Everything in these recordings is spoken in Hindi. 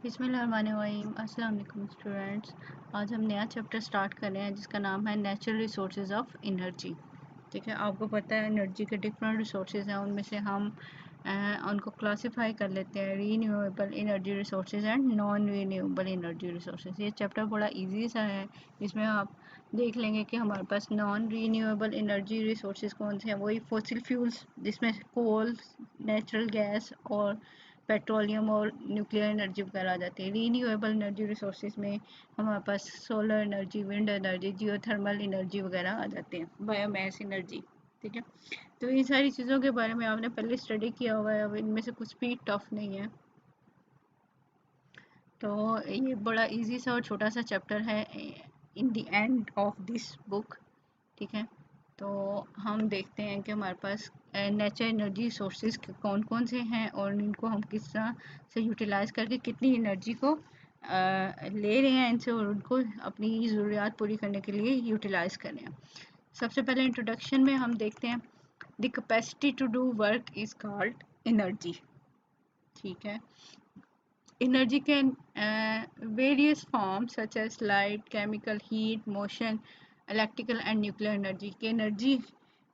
बिस्मिल्लाहिर्रहमानिर्रहीम। अस्सलाम वालेकुम स्टूडेंट्स। आज हम नया चैप्टर स्टार्ट कर रहे हैं जिसका नाम है नेचुरल रिसोर्सेज ऑफ एनर्जी। ठीक है, आपको पता है एनर्जी के डिफरेंट रिसोर्सेज हैं, उनमें से हम उनको क्लासिफाई कर लेते हैं renewable energy resources and non renewable energy resources. ये चैप्टर बड़ा इजी सा है, इसमें आप देख लेंगे कि हमारे पास नॉन रीन्यूएबल एनर्जी रिसोर्सेज कौन से हैं। वही फॉसिल फ्यूल्स जिसमें कोल, नेचुरल गैस और पेट्रोलियम और न्यूक्लियर एनर्जी वगैरह आ जाती है। रीन्यूएबल एनर्जी रिसोर्सेज में हमारे पास solar energy, wind energy, geothermal energy वगैरह आ जाते हैं, बायोमास एनर्जी। ठीक है, तो इन सारी चीज़ों के बारे में आपने पहले स्टडी किया हुआ है, अब इनमें से कुछ भी टफ नहीं है। तो ये बड़ा इजी सा और छोटा सा चैप्टर है in the end of this book. ठीक है, तो हम देखते हैं कि हमारे पास नेचुरल एनर्जी सोर्सेज कौन कौन से हैं और इनको हम किस तरह से यूटिलाइज़ करके कितनी एनर्जी को ले रहे हैं इनसे और उनको अपनी ज़रूरियात पूरी करने के लिए यूटिलाइज़ कर रहे हैं। सबसे पहले इंट्रोडक्शन में हम देखते हैं the capacity to do work is called energy. ठीक है, energy can various form such as light, chemical, heat, motion, electrical and nuclear energy. की एनर्जी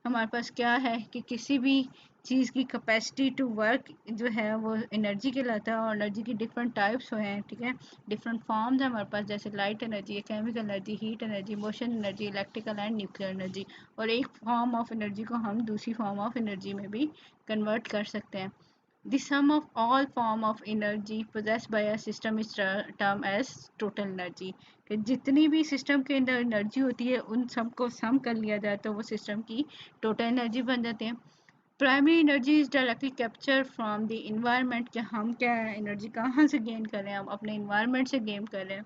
हमारे पास क्या है कि किसी भी चीज़ की कैपेसिटी टू वर्क जो है वो एनर्जी कहलाता है, और एनर्जी की डिफरेंट टाइप्स हैं। ठीक है, डिफरेंट फॉर्म्स है हमारे पास, जैसे light energy, chemical energy, heat energy, motion energy, electrical and nuclear energy. और एक फॉर्म ऑफ एनर्जी को हम दूसरी फॉर्म ऑफ एनर्जी में भी कन्वर्ट कर सकते हैं। The sum of all form of energy possessed by a system is termed as total energy। कि जितनी भी सिस्टम के अंदर एनर्जी होती है उन सब को सम कर लिया जाए तो वो सिस्टम की टोटल एनर्जी बन जाते हैं। Primary energy is directly capture from the environment, कि हम क्या एनर्जी कहाँ से गेन कर रहे हैं, हम अपने इन्वायरमेंट से गेन कर रहे हैं।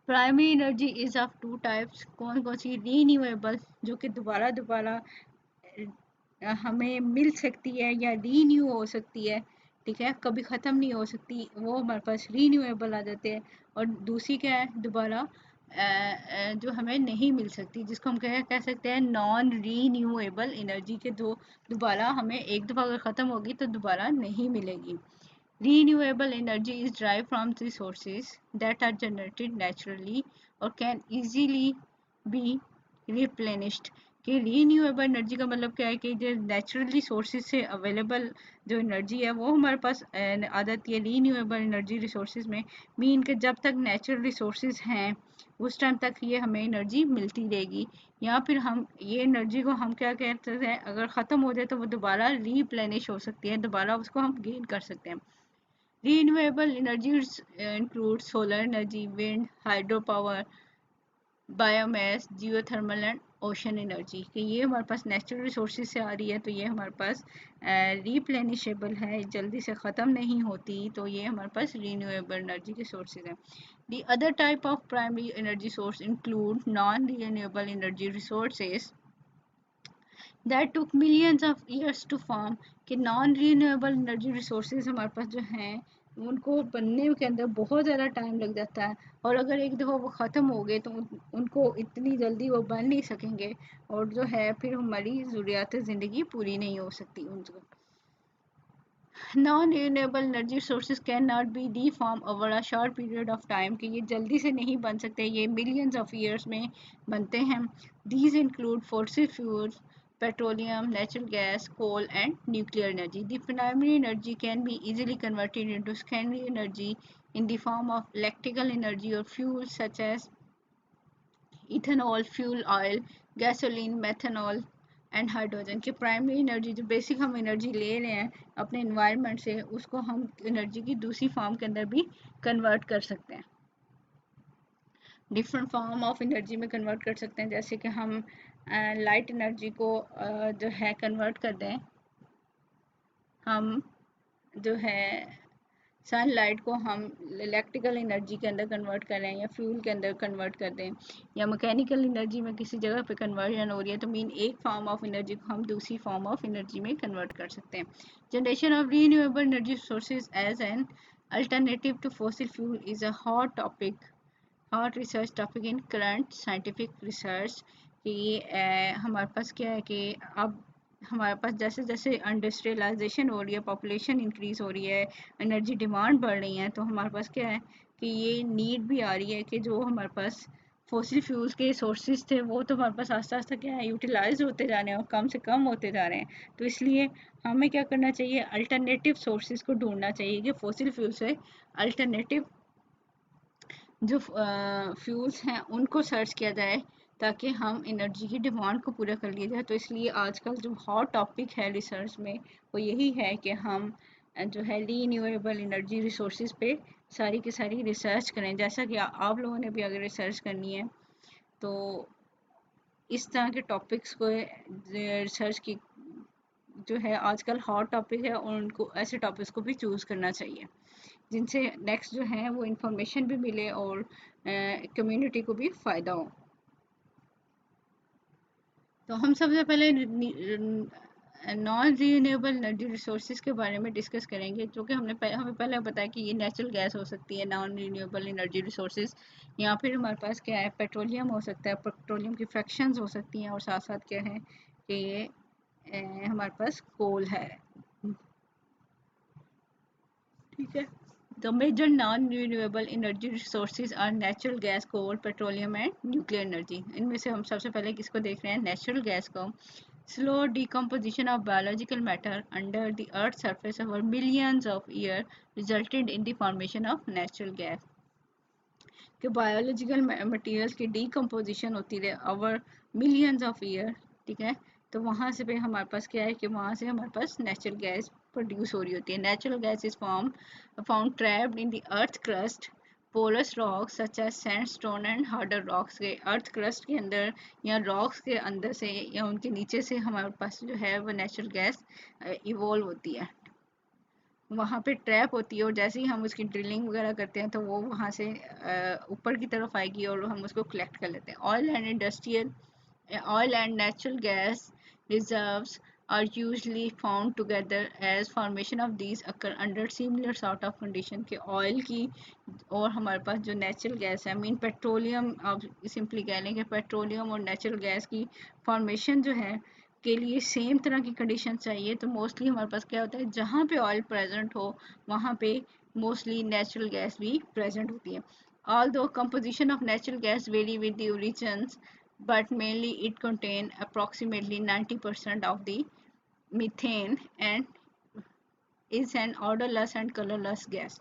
Primary energy is of two types. कौन कौन सी? रीन्यूएबल, जो कि दोबारा दोबारा हमें मिल सकती है या रीन्यू हो सकती है। ठीक है, कभी ख़त्म नहीं हो सकती, वो हमारे पास रीन्यूएबल आ जाते हैं। और दूसरी क्या है, दोबारा जो हमें नहीं मिल सकती, जिसको हम कह सकते हैं नॉन रीन्यूएबल एनर्जी के। दो दोबारा हमें एक दफ़ा अगर ख़त्म होगी तो दोबारा नहीं मिलेगी। Renewable energy is drive from resources that are generated naturally और कैन ईजीली बी रिप्लेनिश्ड। कि रीन्यूएबल एनर्जी का मतलब क्या है कि जो नेचुरली सोर्सेज से अवेलेबल जो एनर्जी है वो हमारे पास आ जाती है रीन्यूएबल एनर्जी रिसोर्सेज में। मीन कि जब तक नेचुरल रिसोर्सेज हैं उस टाइम तक ये हमें एनर्जी मिलती रहेगी। या फिर हम ये एनर्जी को हम क्या कहते हैं, अगर ख़त्म हो जाए तो वो दोबारा रीप्लेनिश हो सकती है, दोबारा उसको हम गेन कर सकते हैं। Renewable energy include solar energy, wind, hydro power, biomass, geothermal and ocean energy. कि ये हमारे पास नेचुरल रिसोर्सेज से आ रही है तो ये हमारे पास रीप्लेनिशेबल है, जल्दी से ख़त्म नहीं होती, तो ये हमारे पास रीन्यूएबल एनर्जी के सोर्सेज हैं। The other type of primary energy source include non renewable energy resources that took millions of years to form. कि नॉन रीन्यूएबल एनर्जी रिसोर्सेज हमारे पास जो हैं उनको बनने के अंदर बहुत ज़्यादा टाइम लग जाता है, और अगर एक दफ़ा वो ख़त्म हो गए तो उनको इतनी जल्दी वो बन नहीं सकेंगे, और जो है फिर हमारी ज़रूरियात ज़िंदगी पूरी नहीं हो सकती उनको। Non renewable energy sources can not be reform over a short period of time. कि ये जल्दी से नहीं बन सकते, ये मिलियंस ऑफ ईयर्स में बनते हैं। These include fossil fuels, petroleum, natural gas, coal and nuclear energy. The primary energy can be easily converted into secondary energy in the form of electrical energy or fuels such as ethanol, fuel oil, gasoline, methanol and hydrogen. की प्राइमरी एनर्जी जो बेसिक हम एनर्जी ले रहे हैं अपने इन्वायरमेंट से, उसको हम एनर्जी की दूसरी फॉर्म के अंदर भी कन्वर्ट कर सकते हैं, डिफरेंट फॉर्म ऑफ एनर्जी में कन्वर्ट कर सकते हैं। जैसे कि हम लाइट एनर्जी को जो है कन्वर्ट कर दें, हम जो है सनलाइट को हम इलेक्ट्रिकल एनर्जी के अंदर कन्वर्ट कर रहे हैं या फ्यूल के अंदर कन्वर्ट कर दें, या मैकेनिकल एनर्जी में किसी जगह पे कन्वर्जन हो रही है, तो मीन एक फॉर्म ऑफ एनर्जी को हम दूसरी फॉर्म ऑफ एनर्जी में कन्वर्ट कर सकते हैं। Generation of renewable energy sources as an alternative to fossil fuel is a hot research topic in current scientific research. कि हमारे पास क्या है कि अब हमारे पास जैसे जैसे इंडस्ट्रियलाइजेशन हो रही है, पॉपुलेशन इंक्रीज हो रही है, एनर्जी डिमांड बढ़ रही है, तो हमारे पास क्या है कि ये नीड भी आ रही है कि जो हमारे पास फॉसिल फ्यूल्स के सोर्सेज थे वो तो हमारे पास आस्ता आस्ता क्या है यूटिलाइज होते जा रहे हैं और कम से कम होते जा रहे हैं। तो इसलिए हमें क्या करना चाहिए, अल्टरनेटिव सोर्सेज को ढूंढना चाहिए कि फॉसिल फ्यूल से अल्टरनेटिव जो फ्यूल्स हैं उनको सर्च किया जाए ताकि हम एनर्जी की डिमांड को पूरा कर लिया जाए। तो इसलिए आजकल जो हॉट टॉपिक है रिसर्च में वो यही है कि हम जो है रीन्यूएबल एनर्जी रिसोर्सेज पे सारी की सारी रिसर्च करें। जैसा कि आप लोगों ने भी अगर रिसर्च करनी है तो इस तरह के टॉपिक्स को रिसर्च की जो है आजकल हॉट टॉपिक है और उनको ऐसे टॉपिक्स को भी चूज़ करना चाहिए जिनसे नेक्स्ट जो है वो इंफॉर्मेशन भी मिले और कम्युनिटी को भी फ़ायदा हो। तो हम सबसे पहले नॉन रीन्यूएबल एनर्जी रिसोर्सेज के बारे में डिस्कस करेंगे, जो कि हमें पहले बताया कि ये नेचुरल गैस हो सकती है नॉन रीन्यूएबल एनर्जी रिसोर्सेज, या फिर हमारे पास क्या है पेट्रोलियम हो सकता है, पेट्रोलियम की फ्रैक्शंस हो सकती हैं, और साथ साथ क्या है कि ये हमारे पास कोल है। ठीक है। The major non-renewable energy resources are natural gas, coal, petroleum and nuclear energy. इनमें से हम सबसे पहले किसको देख रहे हैं, नेचुरल गैस को। Slow decomposition of biological matter under the earth's surface over millions of years resulted in the formation of natural gas. कि बायोलॉजिकल मटेरियल्स की डीकम्पोजिशन होती है ओवर मिलियंस ऑफ ईयर। ठीक है। तो वहाँ से पे हमारे पास क्या है कि वहाँ से हमारे पास नेचुरल गैस प्रोड्यूस हो रही होती है। Natural gas is found trapped in the earth crust, porous rocks such as sandstone and harder rocks के अर्थ क्रस्ट के अंदर या रॉक्स के अंदर से या उनके नीचे से हमारे पास जो है वो नेचुरल गैस इवॉल्व होती है, वहाँ पे ट्रैप होती है, और जैसे ही हम उसकी ड्रिलिंग वगैरह करते हैं तो वो वहाँ से ऊपर की तरफ आएगी और हम उसको कलेक्ट कर लेते हैं। Oil and natural gas reserves are usually found together as formation of these occur under similar sort of condition के ऑयल की और हमारे पास जो नेचुरल गैस है, मीन पेट्रोलियम, आप सिंपली कह लें कि पेट्रोलियम और नेचुरल गैस की फॉर्मेशन जो है के लिए सेम तरह की कंडीशन चाहिए। तो मोस्टली हमारे पास क्या होता है, जहाँ पे ऑयल प्रेजेंट हो वहाँ पे मोस्टली नेचुरल गैस भी प्रेजेंट होती है। Although composition of natural gas vary with the origins, but mainly it contain approximately 90% of the methane and is an odorless and colorless gas।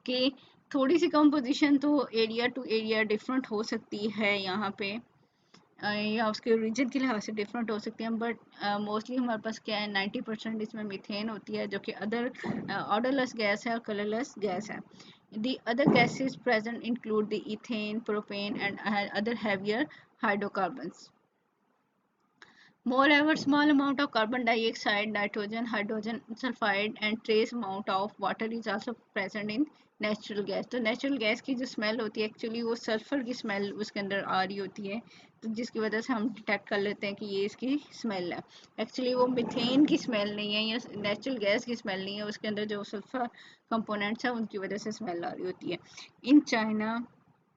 कि थोड़ी सी कंपोजिशन तो एरिया टू एरिया डिफरेंट हो सकती है यहाँ पे, या उसके ओरिजिन के लिहाज से डिफरेंट हो सकती हैं, बट मोस्टली हमारे पास क्या है 90% इसमें मीथेन होती है जो कि अदर ऑडरलेस गैस है और कलरलेस गैस है। The other gases present include the ethane, propane and other heavier hydrocarbons. Moreover, small amount of carbon dioxide, nitrogen, hydrogen sulfide and trace amount of water is also present in natural gas. तो नेचुरल गैस की जो स्मेल होती है एक्चुअली वो सल्फर की स्मेल उसके अंदर आ रही होती है, तो जिसकी वजह से हम डिटेक्ट कर लेते हैं कि ये इसकी स्मेल है। एक्चुअली वो मिथेन की स्मेल नहीं है या नेचुरल गैस की स्मेल नहीं है, उसके अंदर जो सल्फर कंपोनेंट्स हैं उनकी वजह से स्मेल आ रही होती है। In China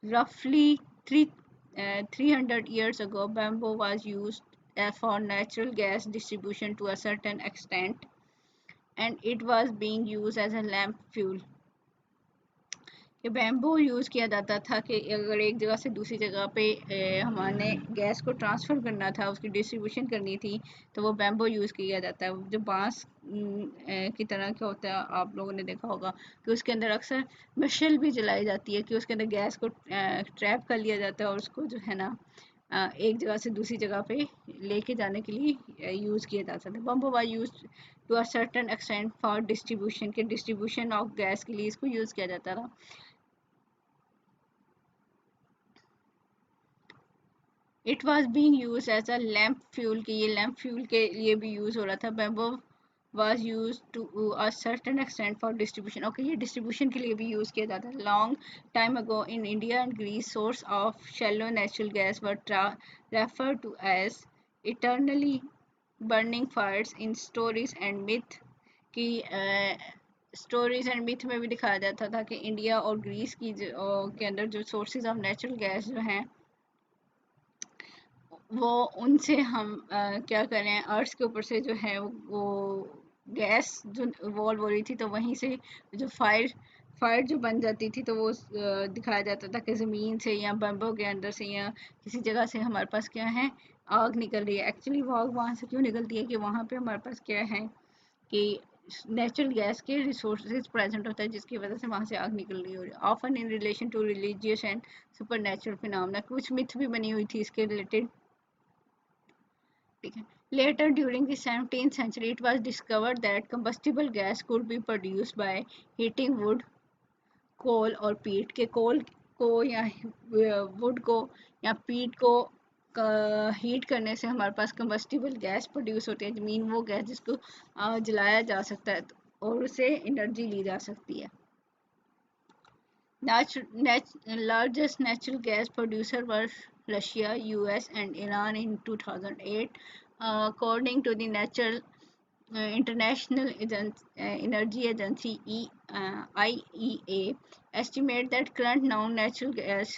roughly 300 years ago, bamboo was used for natural gas distribution to a certain extent, and it was being used as a lamp fuel। कि बैम्बू यूज़ किया जाता था कि अगर एक जगह से दूसरी जगह पे हमारे गैस को ट्रांसफ़र करना था, उसकी डिस्ट्रीब्यूशन करनी थी, तो वो बैम्बू यूज़ किया जाता है। जो बांस की तरह का होता है, आप लोगों ने देखा होगा कि उसके अंदर अक्सर मशल भी जलाई जाती है कि उसके अंदर गैस को ट्रैप कर लिया जाता है और उसको जो है ना एक जगह से दूसरी जगह पे लेके जाने के लिए यूज़ किया जाता था। Bamboo was use to a certain extent for distribution के डिस्ट्रीब्यूशन ऑफ गैस के लिए इसको यूज़ किया जाता था। It was being use as a lamp fuel के ये लैम्प फ्यूल के लिए भी यूज़ हो रहा था। Bamboo was used to a certain extent for distribution। Okay ये डिस्ट्रीब्यूशन के लिए भी यूज़ किया जाता है। Long time ago in India and Greece source of shallow natural gas were referred to as eternally burning fires in stories and myth की स्टोरीज एंड मिथ में भी दिखाया जाता था कि इंडिया और ग्रीस की के अंदर जो सोर्सेज ऑफ नेचुरल गैस जो हैं वो उनसे हम क्या करें, अर्थ के ऊपर से जो है वो गैस जो वॉल्व हो रही थी, तो वहीं से जो फायर फायर जो बन जाती थी, तो वो दिखाया जाता था कि ज़मीन से या बम्बों के अंदर से या किसी जगह से हमारे पास क्या है, आग निकल रही है। एक्चुअली वो आग वहाँ से क्यों निकलती है कि वहाँ पे हमारे पास क्या है कि नेचुरल गैस के रिसोर्सेज प्रेजेंट होता है, जिसकी वजह से वहाँ से आग निकल रही है। Often in relation to religious and supernatural phenomena, कुछ मिथ भी बनी हुई थी इसके रिलेटेड, ठीक है। Later during the 17th century it was discovered that combustible gas could be produced by heating wood, coal और peat के कोल को या वुड को या पीट को हीट करने से हमारे पास कंबस्टिबल गैस प्रोड्यूस होती है। मीन वो गैस जिसको जलाया जा सकता है और उससे एनर्जी ली जा सकती है। Largest natural gas producer were Russia, US, and Iran in 2008. According to the Natural International Energy Agency IEA, estimate that current known natural gas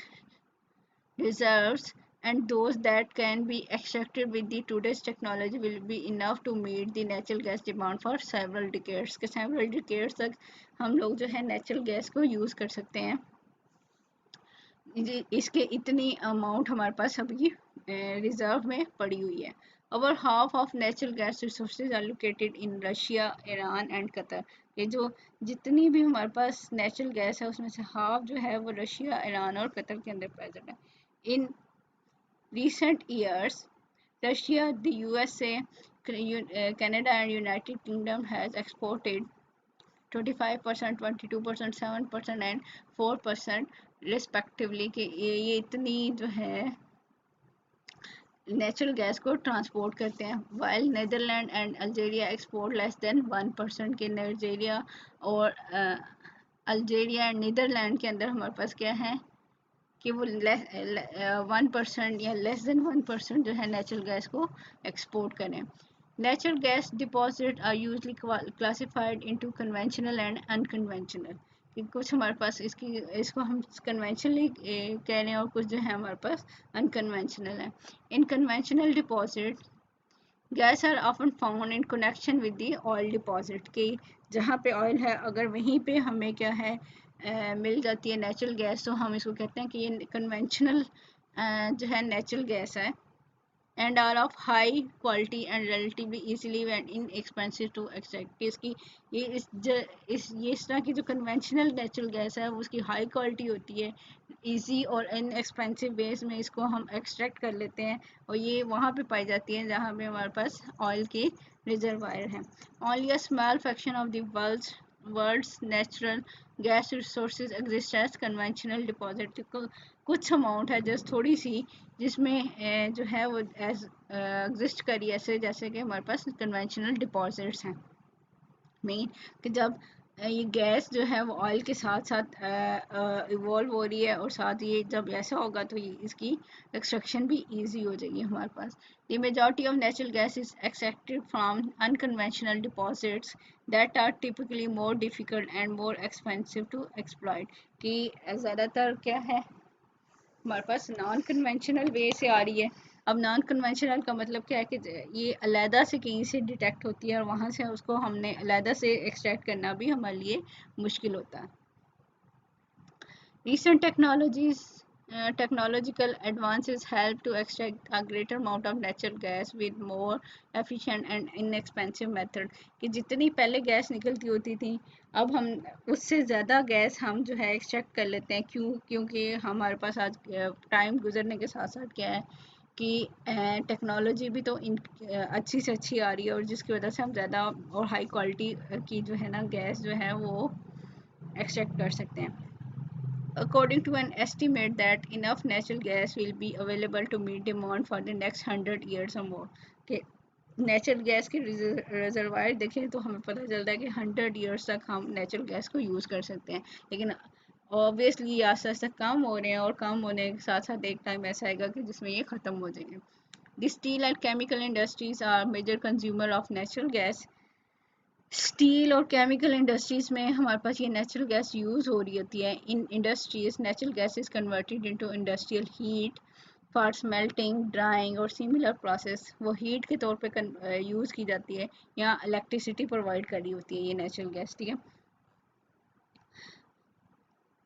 reserves and those that can be extracted with the today's technology will be enough to meet the natural gas demand for several decades. के several decades तक हम लोग जो है natural gas को use कर सकते हैं। इसके इतनी अमाउंट हमारे पास अभी रिजर्व में पड़ी हुई है। Over half of natural gas resources are located in Russia, Iran and Qatar. ये जो जितनी भी हमारे पास नेचुरल गैस है उसमें से हाफ जो है वो रशिया, ईरान और कतर के अंदर प्रेजेंट है। इन recent years, Russia, the USA, Canada and United Kingdom has exported 25%, 22%, 7% and 4% respectively कि ये इतनी जो है नेचुरल गैस को ट्रांसपोर्ट करते हैं। While Netherland and Algeria export less than 1%। के नाइजीरिया और अल्जीरिया एंड नीदरलैंड के अंदर हमारे पास क्या है कि वो 1% या लेस देन 1% जो है नेचुरल गैस को एक्सपोर्ट करें। Natural gas deposit are usually classified into conventional and unconventional, कि कुछ हमारे पास इसको हम कन्वेंशनली कह रहे हैं और कुछ जो है हमारे पास अनकन्वेंशनल है। In conventional deposit gas are often found in connection with the oil deposit, कि जहाँ पे ऑयल है अगर वहीं पे हमें क्या है मिल जाती है नेचुरल गैस, तो हम इसको कहते हैं कि ये कन्वेंशनल जो है नेचुरल गैस है। And are of high quality and relatively easily and inexpensive to extract. इसकी ये इस तरह की जो कन्वेंशनल नेचुरल गैस है उसकी हाई क्वालिटी होती है, इजी और इनएक्सपेंसिव वेज में इसको हम एक्सट्रैक्ट कर लेते हैं, और ये वहाँ पे पाई जाती है जहाँ पे हमारे पास ऑयल के रिजर्वायर हैं। Only a small fraction of the world's natural gas resources exist as conventional deposit. कुछ अमाउंट है जस्ट थोड़ी सी जिसमें जो है वो एज एग्जिस्ट करी ऐसे जैसे कि हमारे पास कन्वेंशनल डिपॉजिट्स हैं। मीन कि जब ये गैस जो है वो ऑयल के साथ साथ इवॉल्व हो रही है और साथ ये जब ऐसा होगा तो ये इसकी एक्सट्रैक्शन भी इजी हो जाएगी हमारे पास। The majority of natural gas is extracted from unconventional deposits that are typically more difficult and more expensive to exploit, कि ज़्यादातर क्या है हमारे पास नॉन कन्वेंशनल वे से आ रही है। अब नॉन कन्वेंशनल का मतलब क्या है कि ये अलहदा से कहीं से डिटेक्ट होती है और वहाँ से उसको हमने अलहदा से एक्सट्रैक्ट करना भी हमारे लिए मुश्किल होता है। Recent technological advances help to extract a greater amount of natural gas with more efficient and inexpensive method, कि जितनी पहले गैस निकलती होती थी अब हम उससे ज़्यादा गैस हम जो है एक्सट्रैक्ट कर लेते हैं। क्योंकि हमारे पास आज टाइम गुजरने के साथ साथ क्या है कि टेक्नोलॉजी भी तो अच्छी से अच्छी आ रही है, और जिसकी वजह से हम ज़्यादा और हाई क्वालिटी की जो है ना गैस जो है वो एक्सट्रैक्ट कर सकते हैं। According to an estimate that enough natural gas will be available to meet demand for the next 100 years or more, कि नेचुरल गैस के रिजर्वायर देखें तो हमें पता चलता है कि 100 ईयर्स तक हम नेचुरल गैस को यूज़ कर सकते हैं। लेकिन ऑब्वियसली ये आस्ते आस्ते कम हो रहे हैं और कम होने के साथ साथ एक टाइम ऐसा आएगा कि जिसमें ये ख़त्म हो जाएंगे। The steel and chemical industries are major consumer of natural gas. Steel और केमिकल इंडस्ट्रीज में हमारे पास ये नेचुरल गैस यूज़ हो रही होती है। In industries natural gas is converted into industrial heat for smelting, drying और सिमिलर प्रोसेस वो हीट के तौर पे यूज़ की जाती है या इलेक्ट्रिसिटी प्रोवाइड करी होती है ये नेचुरल गैस, ठीक है।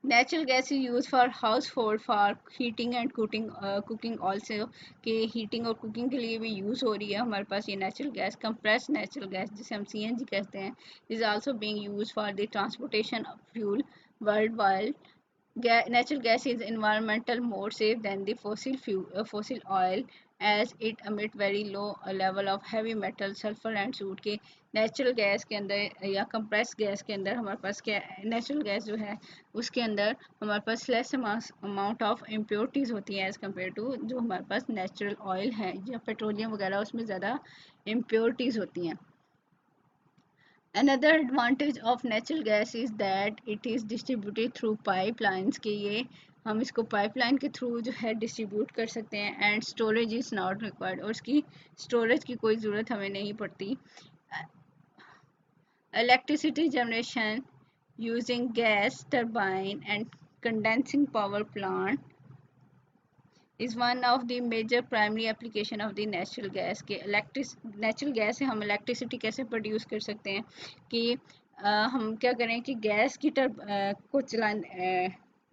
Natural gas is use for house hold for heating and cooking also, कि हीटिंग और कुकिंग के लिए भी यूज़ हो रही है हमारे पास ये natural gas. Compress natural gas जिसे हम CNG कहते हैं is also being use for the transportation of fuel world wide. Natural gas is environmental more safe than the fossil oil, as it emit very low level of heavy metal, sulfur and soot के नेचुरल गैस के अंदर या कंप्रेस गैस के अंदर हमारे पास क्या नेचुरल गैस जो है उसके अंदर हमारे पास लेस अमाउंट ऑफ इम्प्योरिटीज़ होती हैं एज़ कम्पेयर टू जो हमारे पास नेचुरल ऑयल है या पेट्रोलियम वगैरह, उसमें ज़्यादा इम्प्योरिटीज़ होती हैं। Another advantage of natural gas is that it is distributed through pipelines, कि ये हम इसको पाइपलाइन के थ्रू जो है डिस्ट्रीब्यूट कर सकते हैं and storage is not required, और इसकी स्टोरेज की कोई ज़रूरत हमें नहीं पड़ती। Electricity generation using gas turbine and condensing power plant is one of the major primary application of the natural gas के नेचुरल गैस से हम इलेक्ट्रिसिटी कैसे प्रोड्यूस कर सकते हैं कि हम क्या करें कि गैस की को चला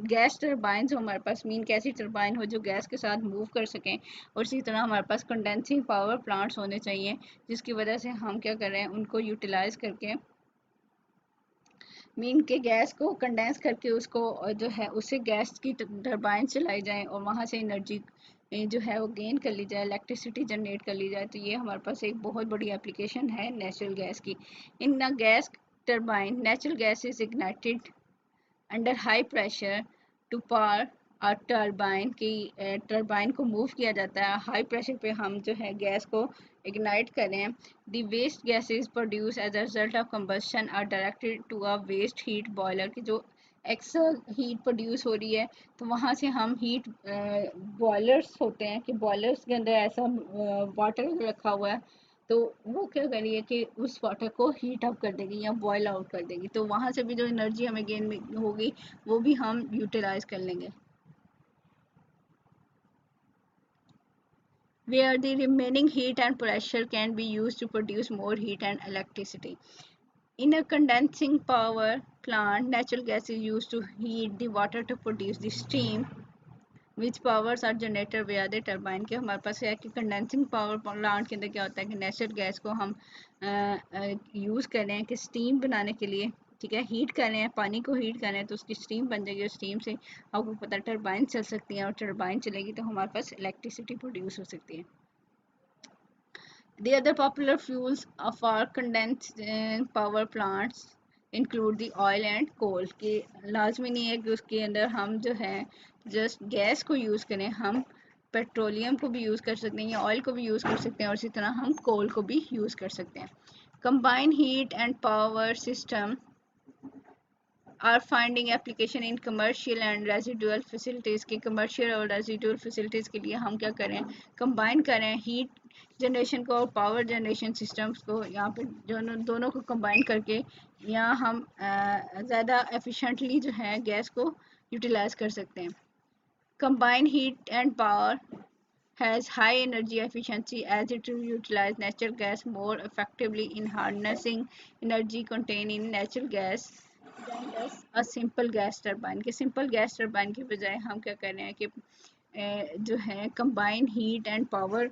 गैस टरबाइन जो हमारे पास मीन कैसी टरबाइन हो जो गैस के साथ मूव कर सकें, और इसी तरह हमारे पास कंडेंसिंग पावर प्लांट्स होने चाहिए जिसकी वजह से हम क्या कर रहे हैं उनको यूटिलाइज करके मीन के गैस को कंडेंस करके उसको जो है उससे गैस की टरबाइन चलाई जाए और वहाँ से एनर्जी जो है वो गेन कर ली जाए, इलेक्ट्रिसिटी जनरेट कर ली जाए। तो ये हमारे पास एक बहुत बड़ी एप्लीकेशन है नेचुरल गैस की। In the gas turbine natural gas is ignited under high pressure to power और टरबाइन की टरबाइन को मूव किया जाता है हाई प्रेशर पे। हम जो है गैस को इग्नाइट करें, the waste gases produce as a result of combustion are directed to a waste heat boiler, की जो एक्स्ट्रा हीट प्रोड्यूस हो रही है तो वहाँ से हम हीट बॉयलर्स होते हैं कि बॉयलर्स के अंदर ऐसा वाटर रखा हुआ है तो वो क्या करिए कि उस वाटर को हीट अप कर देगी या बॉयल आउट कर देगी, तो वहाँ से भी जो एनर्जी हमें गेन होगी वो भी हम यूटिलाइज कर लेंगे। Where the remaining heat and pressure can be used to produce more heat and electricity. In a condensing power plant, natural gas is used to heat the water to produce the steam which powers our generator वे आर टर्बाइन के। हमारे पास है कि कंडेंसिंग पावर प्लांट के अंदर क्या होता है कि नेचुरल गैस को हम यूज़ कर रहे हैं कि स्टीम बनाने के लिए, ठीक है, हीट कर रहे हैं, पानी को हीट कर रहे हैं तो उसकी स्टीम बन जाएगी और स्टीम से आपको पता है टर्बाइन चल सकती है और टर्बाइन चलेगी तो हमारे पास इलेक्ट्रिसिटी प्रोड्यूस हो सकती है। The other popular fuels of our condensing power plants include the oil and coal, कि लाजमी नहीं है कि उसके अंदर हम जो है जस्ट गैस को यूज़ करें, हम पेट्रोलियम को भी यूज़ कर सकते हैं या ऑयल को भी यूज़ कर सकते हैं और इसी तरह हम कोल को भी यूज़ कर सकते हैं। Combined heat and power system are finding application in commercial and residual facilities, के commercial और residual facilities के लिए हम क्या करें combine करें heat जनरेशन को और पावर जनरेशन सिस्टम्स को, यहाँ पे दोनों को कंबाइन करके यहाँ हम ज़्यादा एफिशिएंटली जो है गैस को यूटिलाइज कर सकते हैं। Combine heat and power has high energy efficiency as it utilizes natural gas more effectively in harnessing energy contained in natural gas than does a simple gas turbine, कि simple gas turbine के बजाय हम क्या कर रहे हैं कि जो है combined heat and power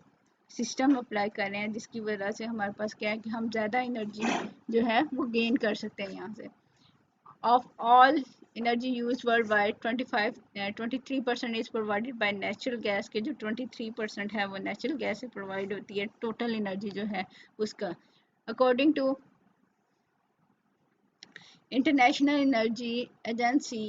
system apply कर रहे हैं जिसकी वजह से हमारे पास क्या है कि हम ज़्यादा एनर्जी जो है वो गेन कर सकते हैं यहाँ से। Of all energy used worldwide 23% is provided by natural gas, के जो 23% है वो नेचुरल गैस से प्रोवाइड होती है टोटल एनर्जी जो है उसका। According to International Energy Agency,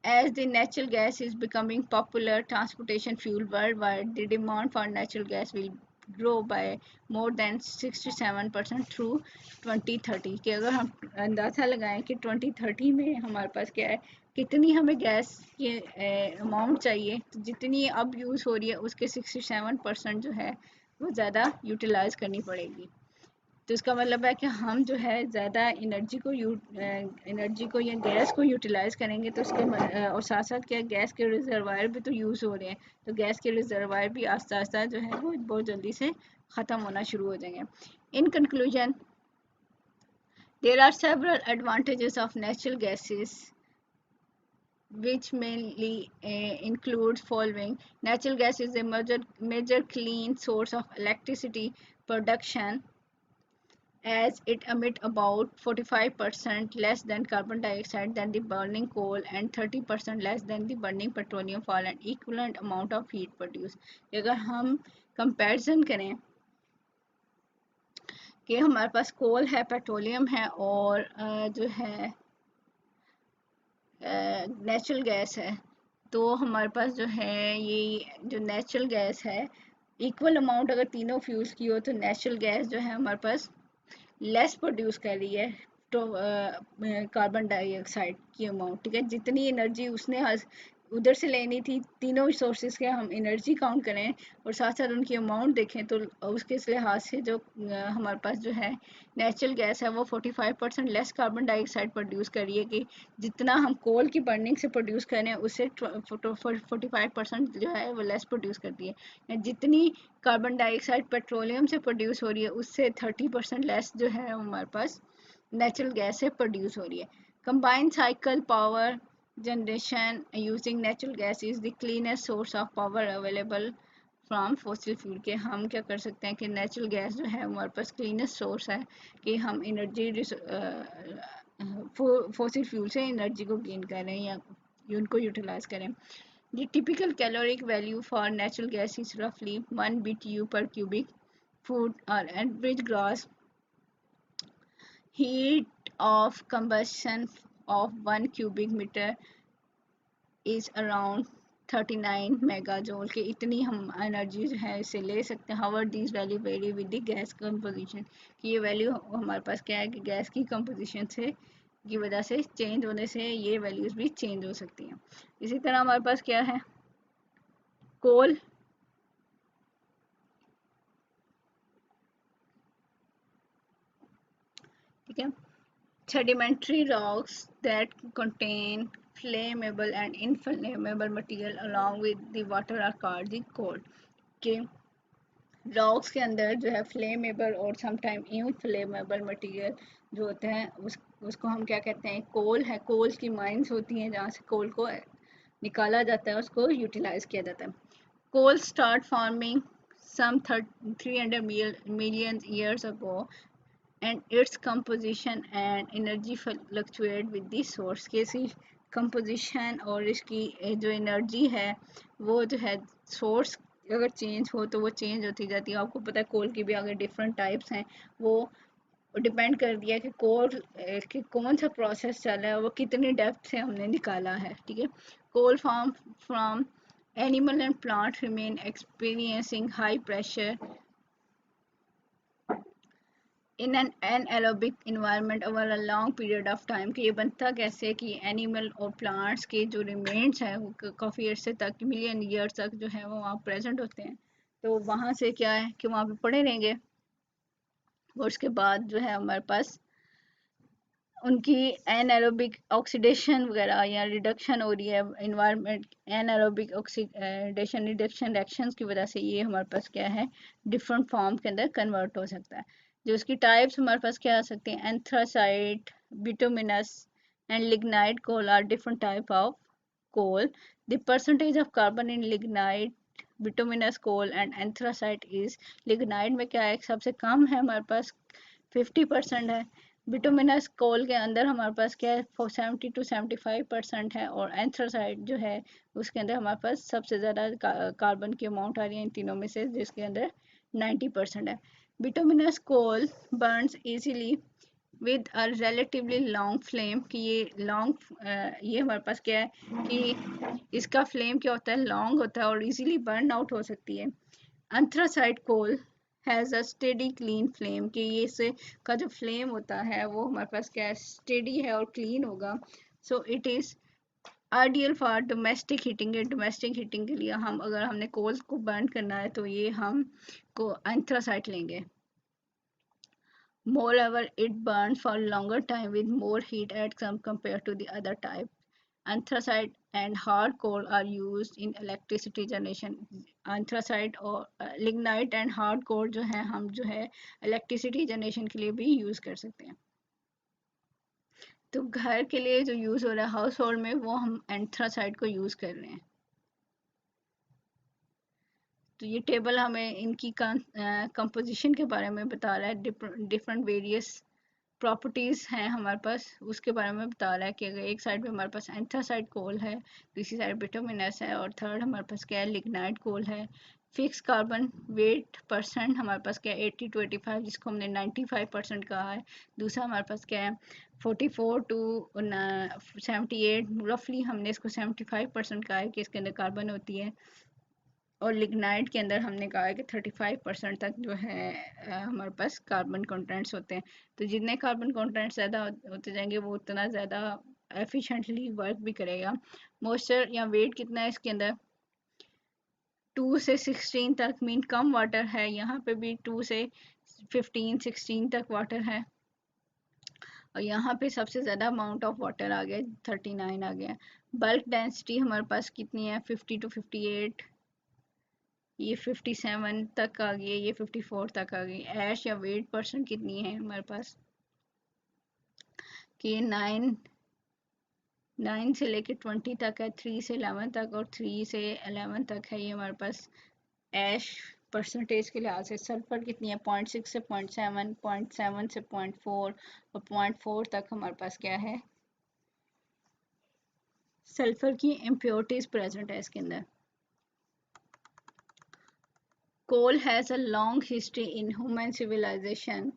as the natural gas is becoming popular transportation fuel worldwide, the demand for natural gas will grow by more than 67% through 2030, कि अगर हम अंदाज़ा लगाएं कि 2030 में हमारे पास क्या है कितनी हमें गैस की अमाउंट चाहिए, तो जितनी अब यूज़ हो रही है उसके 67% जो है वो ज़्यादा यूटिलाइज करनी पड़ेगी। तो इसका मतलब है कि हम जो है ज़्यादा एनर्जी को या गैस को यूटिलाइज करेंगे तो और साथ साथ क्या गैस के रिजर्वायर भी तो यूज़ हो रहे हैं, तो गैस के रिजर्वायर भी आस्ता आस्ता जो है वो बहुत जल्दी से ख़त्म होना शुरू हो जाएंगे। In conclusion, there are several advantages of natural gases which mainly includes following. Natural gas is a major clean source of electricity production as it emits about 45% less than carbon dioxide than the burning coal and 30% less than the burning petroleum for an equivalent amount of heat produced. अगर हम कंपैरिजन करें कि हमारे पास कोल है, पेट्रोलियम है और जो है नेचुरल गैस है, तो हमारे पास जो है ये जो नेचुरल गैस है इक्वल अमाउंट अगर तीनों फ्यूल्स की हो तो नेचुरल गैस जो है हमारे पास लेस प्रोड्यूस कर रही है तो कार्बन डाइऑक्साइड की अमाउंट, ठीक है। जितनी एनर्जी उसने उधर से लेनी थी, तीनों सोर्सेज के हम एनर्जी काउंट करें और साथ साथ उनकी अमाउंट देखें तो उसके लिहाज से जो हमारे पास जो है नेचुरल गैस है वो 45% लेस कार्बन डाइऑक्साइड प्रोड्यूस कर रही है कि जितना हम कोल की बर्निंग से प्रोड्यूस करें उससे 45% जो है वो लेस प्रोड्यूस करती है। जितनी कार्बन डाइऑक्साइड पेट्रोलियम से प्रोड्यूस हो रही है उससे 30% लेस जो है हमारे पास नेचुरल गैस से प्रोड्यूस हो रही है। Combined cycle power generation using natural gas is the cleanest source of power available from fossil fuel के हम क्या कर सकते हैं कि नेचुरल गैस जो है हमारे पास क्लीनेस्ट सोर्स है कि हम एनर्जी फॉसिल फ्यूल से एनर्जी को गेन करें या उनको यूटिलाइज करें। The typical caloric value for natural gas is रफली 1 BTU per cubic foot और average gross heat of combustion of 1 cubic meter is around 39 mega जोल के इतनी हम एनर्जी जो है इसे ले सकते हैं। However this value vary with the gas composition, कि ये वैल्यू हमारे पास क्या है कि गैस की कंपोजिशन से की वजह से चेंज होने से ये वैल्यूज भी चेंज हो सकती हैं। इसी तरह हमारे पास क्या है, कोल, ठीक है। Sedimentary rocks that contain flammable and inflammable material along with the water are called the coal, के रॉक्स के अंदर जो है फ्लेमेबल और समटाइम इनफ्लेमेबल मटेरियल जो होते हैं उसको हम क्या कहते हैं, कोल है। कोल की माइंस होती हैं जहाँ से कोल को निकाला जाता है, उसको यूटिलाइज किया जाता है। कोल start farming some 300 million years ago and its composition and energy fluctuate with the source, के इसकी composition और इसकी जो एनर्जी है वो जो है सोर्स अगर चेंज हो तो वो चेंज होती जाती है। आपको पता है कोल की भी अगर डिफरेंट टाइप्स हैं, वो डिपेंड कर दिया कि कोल कि कौन सा प्रोसेस चल रहा है, वो कितनी डेप्थ से हमने निकाला है, ठीक है। Coal form from animal and plant remain experiencing high pressure in an anaerobic environment over a long period of time, कि ये बनता कैसे कि एनिमल और प्लांट्स के जो रिमेन्स हैं वो काफ़ी अर्से तक, मिलियन ईयर तक जो है वो वहाँ प्रेजेंट होते हैं। तो वहाँ से क्या है कि वहाँ पे पड़े रहेंगे और उसके बाद जो है हमारे पास उनकी एनारोबिक ऑक्सीडेशन वगैरह या रिडक्शन हो रही है environment, anaerobic oxidation reduction reactions की वजह से ये हमारे पास क्या है डिफरेंट फॉर्म के अंदर कन्वर्ट हो सकता है। जो उसकी टाइप्स हमारे पास क्या आ सकती हैं, anthracite, bituminous and lignite coal are different type of coal. The percentage of carbon in lignite, bituminous coal and anthracite is, lignite में क्या है सबसे कम है हमारे पास 50% है, बिटुमिनस कोल के अंदर हमारे पास क्या है 70 to 75% है और एंथ्रासाइट जो है उसके अंदर हमारे पास सबसे ज़्यादा कार्बन की अमाउंट आ रही है इन तीनों में से, जिसके अंदर 90% है। Bituminous coal burns easily with a relatively long flame, कि ये हमारे पास क्या है कि इसका फ्लेम क्या होता है लॉन्ग होता है और इजीली बर्न आउट हो सकती है। Anthracite coal has a steady clean flame, कि ये से का जो फ्लेम होता है वो हमारे पास क्या है स्टेडी है और क्लीन होगा। So it is ideal for domestic heating, domestic heating के लिए हम अगर हमने कोल को बर्न करना है तो ये हम को एंथ्रासाइट लेंगे। Moreover, it burns for longer time with more heat at some compared to the other type. Anthracite and hard coal are used in electricity generation. Anthracite और lignite and hard coal जो है हम जो है electricity generation के लिए भी use कर सकते हैं. तो घर के लिए जो यूज़ हो रहा है हाउस होल्ड में वो हम एंथ्रासाइड को यूज़ कर रहे हैं. तो ये टेबल हमें इनकी कंपोजिशन के बारे में बता रहा है. डिफरेंट वेरियस प्रॉपर्टीज़ हैं हमारे पास, उसके बारे में बता रहा है कि अगर एक साइड पे हमारे पास एंथ्रासाइड कोल है, दूसरी साइड बिटुमिनस है, और थर्ड हमारे पास क्या है लिग्नाइट कोल है. फिक्स कार्बन वेट परसेंट हमारे पास क्या है 80 to 85, जिसको हमने 95% कहा है. दूसरा हमारे पास क्या है 44 to 78, रफली हमने इसको 75% कहा है कि इसके अंदर कार्बन होती है. और लिग्नाइट के अंदर हमने कहा है कि 35% तक जो है हमारे पास कार्बन कंटेंट्स होते हैं. तो जितने कार्बन कंटेंट्स ज़्यादा होते जाएंगे वो उतना ज़्यादा एफिशिएंटली वर्क भी करेगा. मॉइस्चर या वेट कितना है इसके अंदर 2 से 16 तक, मीन कम वाटर है. यहाँ पे भी 2 से 15-16 तक वाटर है. और यहाँ पे सबसे ज़्यादा अमाउंट ऑफ वाटर आ गया 39 आ गया. बल्क डेंसिटी हमारे पास कितनी है 50 to 58, ये 57 तक आ गई, ये 54 तक आ गई. ऐश या वेट परसेंट कितनी है हमारे पास कि 9 से लेके 20 तक है, 3 से 11 तक और 3 से 11 तक है ये हमारे पास ऐश परसेंटेज के लिहाज से. सल्फर कितनी है 0.6 से 0.7, 0.7 से 0.4 और 0.4 तक हमारे पास क्या है सल्फर की इम्प्योरिटीज प्रेजेंट है इसके अंदर. Coal has a long history in human civilization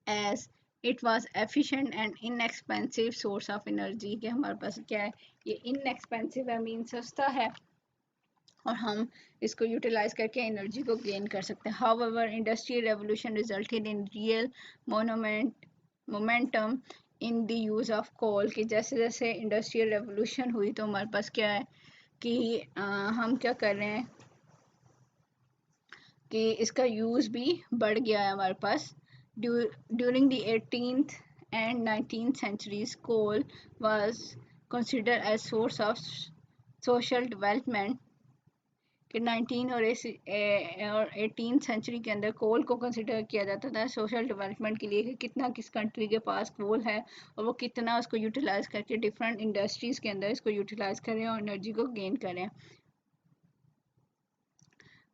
as it was efficient and inexpensive source of energy. कि हमारे पास क्या है ये inexpensive है मीन सस्ता है और हम इसको यूटिलाइज करके एनर्जी को गेन कर सकते हैं. However, industrial revolution resulted in real momentum in the use of coal. कि जैसे जैसे इंडस्ट्रियल रेवोल्यूशन हुई तो हमारे पास क्या है कि हम क्या कर रहे हैं कि इसका यूज़ भी बढ़ गया है हमारे पास. During the 18th and 19th centuries, coal was considered as source of social development. कि 19 और 18th सेंचुरी के अंदर कोल को कंसिडर किया जाता था सोशल डेवलपमेंट के लिए कि कितना किस कंट्री के पास कोल है और वो कितना उसको यूटिलाइज करके डिफरेंट इंडस्ट्रीज़ के अंदर इसको यूटिलाइज करें और एनर्जी को गेन करें.